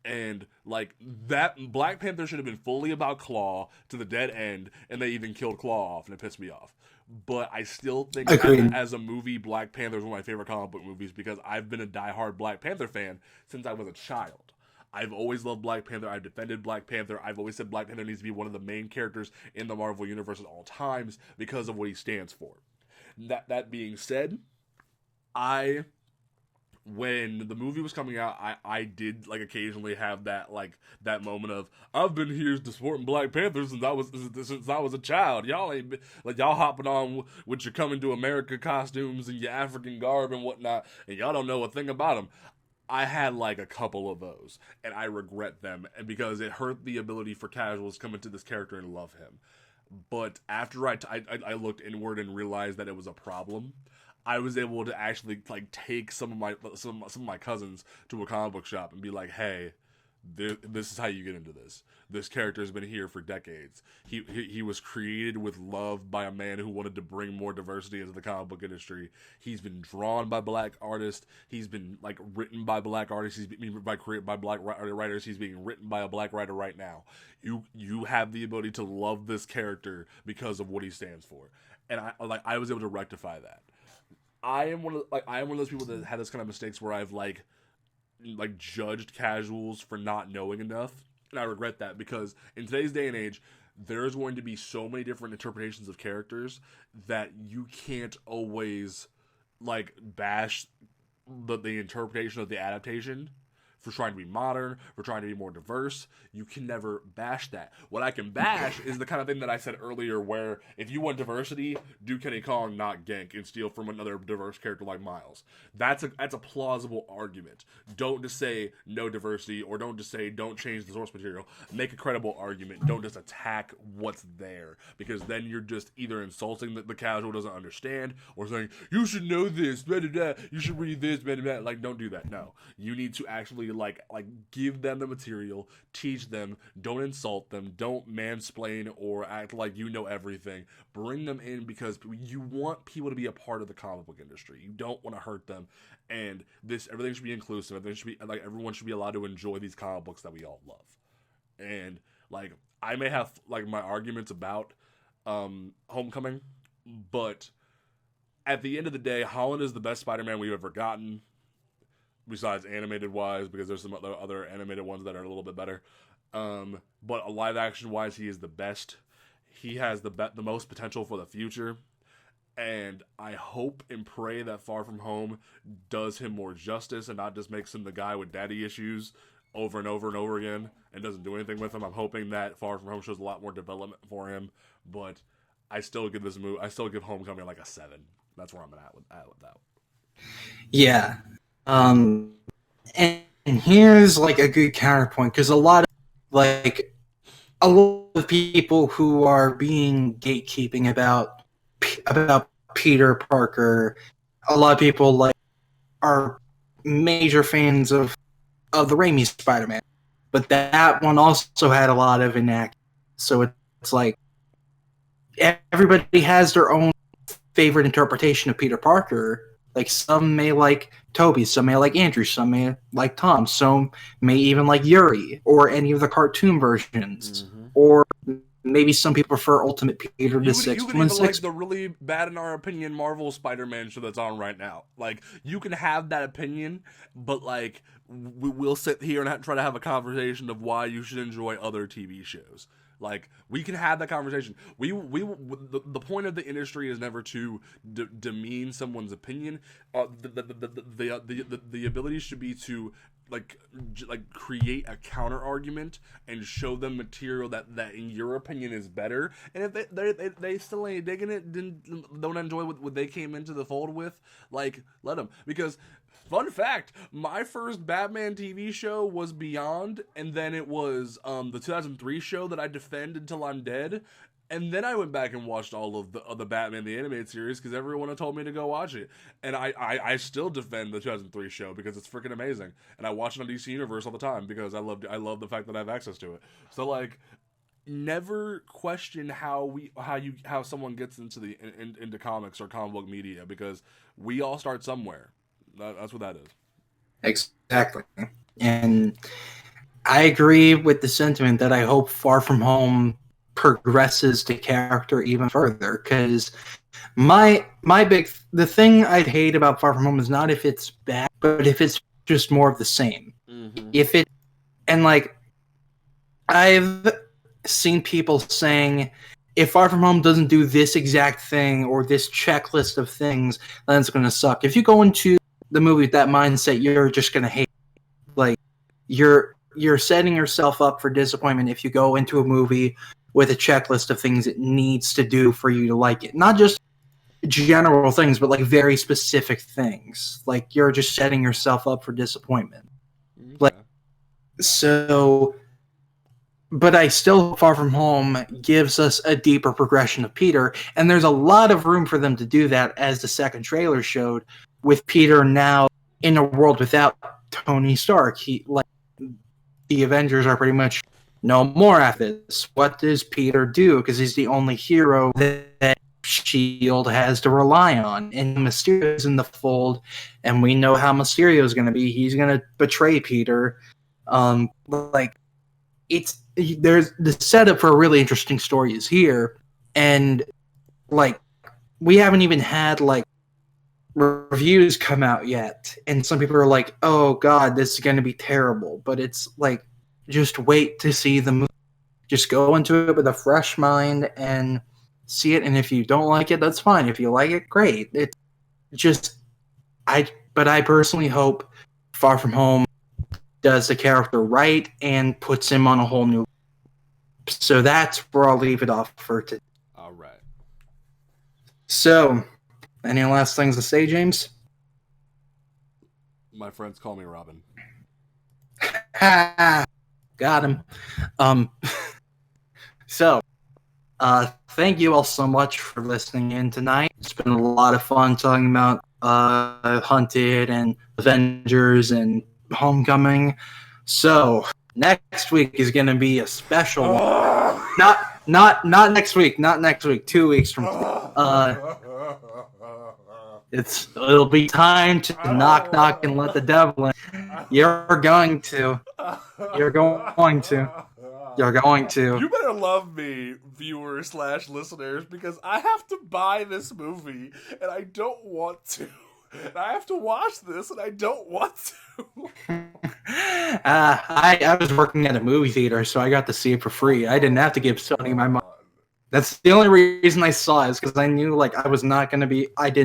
And like that, Black Panther should have been fully about Claw to the dead end, and they even killed Claw off, and it pissed me off. But I still think, Agreed. as a movie, Black Panther is one of my favorite comic book movies because I've been a diehard Black Panther fan since I was a child. I've always loved Black Panther. I've defended Black Panther. I've always said Black Panther needs to be one of the main characters in the Marvel Universe at all times because of what he stands for. That being said, I when the movie was coming out, I did like occasionally have that moment of I've been here supporting Black Panther since I was a child. Y'all ain't been, like y'all hopping on with your coming to America costumes and your African garb and whatnot, and y'all don't know a thing about them. I had like a couple of those, and I regret them, and because it hurt the ability for casuals to come into this character and love him. But after I looked inward and realized that it was a problem, I was able to actually like take some of my cousins to a comic book shop and be like, "Hey, this is how you get into this. This character has been here for decades. He was created with love by a man who wanted to bring more diversity into the comic book industry. He's been drawn by black artists. He's been like written by black artists. He's been created by black writers. He's being written by a black writer right now. You have the ability to love this character because of what he stands for." And I was able to rectify that. I am one of those people that had this kind of mistakes where I've like judged casuals for not knowing enough, and I regret that because in today's day and age, there's going to be so many different interpretations of characters that you can't always like bash the interpretation of the adaptation for trying to be modern, for trying to be more diverse. You can never bash that. What I can bash is the kind of thing that I said earlier where if you want diversity, do Kenny Kong, not Ganke, and steal from another diverse character like Miles. That's a plausible argument. Don't just say no diversity, or don't just say don't change the source material. Make a credible argument. Don't just attack what's there, because then you're just either insulting the casual doesn't understand, or saying, you should know this, blah, blah, blah. You should read this, blah, blah, blah. Like, don't do that. No. You need to actually like give them the material, teach them, don't insult them, don't mansplain or act like you know everything. Bring them in because you want people to be a part of the comic book industry. You don't want to hurt them, and everything should be inclusive. Everyone should be allowed to enjoy these comic books that we all love. And like I may have like my arguments about Homecoming, but at the end of the day, Holland is the best Spider-Man we've ever gotten. Besides animated wise, because there's some other animated ones that are a little bit better. But live action wise, he is the best. He has the most potential for the future. And I hope and pray that Far From Home does him more justice and not just makes him the guy with daddy issues over and over and over again and doesn't do anything with him. I'm hoping that Far From Home shows a lot more development for him. But I still give Homecoming like a 7. That's where I'm at with that. Yeah. And here's like a good counterpoint, because a lot of people who are being gatekeeping about Peter Parker, a lot of people like are major fans of the Raimi Spider-Man, but that one also had a lot of inaccuracies. So it's like everybody has their own favorite interpretation of Peter Parker. Like, some may like Toby, some may like Andrew, some may like Tom, some may even like Yuri, or any of the cartoon versions. Mm-hmm. Or maybe some people prefer Ultimate Peter to 616. You could even like the really bad, in our opinion, Marvel Spider-Man show that's on right now. Like, you can have that opinion, but like, we'll sit here and try to have a conversation of why you should enjoy other TV shows. Like, we can have that conversation. The point of the industry is never to demean someone's opinion. The ability should be to like create a counter argument and show them material that in your opinion is better. And if they still ain't digging it, don't enjoy what they came into the fold with, like, let them. Because fun fact, my first Batman TV show was Beyond, and then it was the 2003 show that I defend until I'm dead. And then I went back and watched all of the Batman the Animated Series because everyone had told me to go watch it. And I still defend the 2003 show because it's freaking amazing. And I watch it on DC Universe all the time because I love the fact that I have access to it. So like, never question how someone gets into into comics or comic book media, because we all start somewhere. That's what that is. Exactly. And I agree with the sentiment that I hope Far From Home progresses the character even further, because the thing I'd hate about Far From Home is not if it's bad, but if it's just more of the same. Mm-hmm. If it and like I've seen people saying if Far From Home doesn't do this exact thing or this checklist of things, then it's going to suck. If you go into the movie with that mindset, you're just going to hate. Like you're setting yourself up for disappointment if you go into a movie with a checklist of things it needs to do for you to like it. Not just general things, but like very specific things. Like you're just setting yourself up for disappointment. Okay. Like so. But I still, Far From Home gives us a deeper progression of Peter, and there's a lot of room for them to do that, as the second trailer showed, with Peter now in a world without Tony Stark. The Avengers are pretty much no more after this. What does Peter do? Because he's the only hero that S.H.I.E.L.D. has to rely on. And Mysterio's in the fold, and we know how Mysterio's going to be. He's going to betray Peter. There's the setup for a really interesting story is here, and like we haven't even had like reviews come out yet, and some people are like, "Oh God, this is going to be terrible." But it's like, just wait to see the movie. Just go into it with a fresh mind and see it. And if you don't like it, that's fine. If you like it, great. It's just but I personally hope Far From Home does the character right and puts him on a whole new. So that's where I'll leave it off for today. All right. So, any last things to say, James? My friends call me Robin. Got him. So, thank you all so much for listening in tonight. It's been a lot of fun talking about Hunted and Avengers and Homecoming. So next week is going to be a special one. Not next week. Not next week. 2 weeks from it'll be time to knock and let the devil in. You're going to. You better love me, viewers / listeners, because I have to buy this movie and I don't want to. And I have to watch this and I don't want to. I was working at a movie theater, so I got to see it for free. I didn't have to give Sony my money. That's the only reason I saw it, is because I knew like I did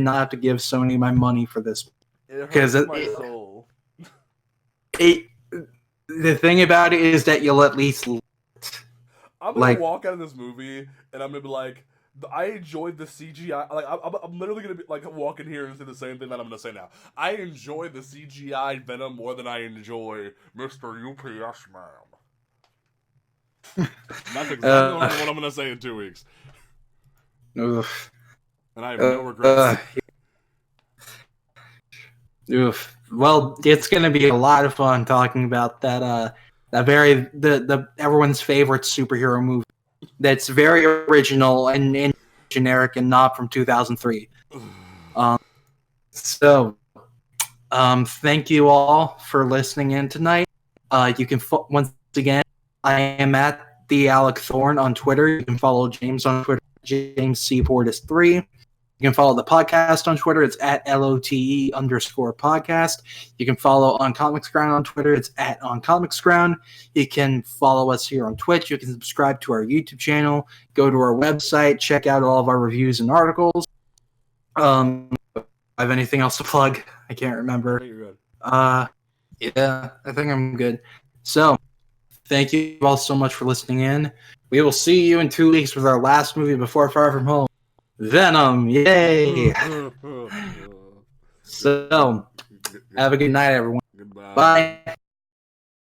not have to give Sony my money for this. It hurts my soul. The thing about it is that you'll at least. I'm gonna walk out of this movie and I'm gonna be like, I enjoyed the CGI. Like I'm literally gonna be like walk in here and say the same thing that I'm gonna say now. I enjoy the CGI Venom more than I enjoy Mr. UPS Man. That's exactly what I'm gonna say in 2 weeks. Oof. And I have no regrets. Oof. Well, it's gonna be a lot of fun talking about that. The everyone's favorite superhero movie. That's very original and generic and not from 2003. Thank you all for listening in tonight. You can once again, I am at the Alec Thorn on Twitter. You can follow James on Twitter, James C. Portis 3. You can follow the podcast on Twitter. It's at LOTE_podcast. You can follow On Comics Ground on Twitter. It's at On Comics Ground. You can follow us here on Twitch. You can subscribe to our YouTube channel. Go to our website. Check out all of our reviews and articles. I have anything else to plug? I can't remember. I think you're good. Yeah, I think I'm good. So, thank you all so much for listening in. We will see you in 2 weeks with our last movie before Far From Home. Venom, yay! So, have a good night, everyone. Goodbye. Bye.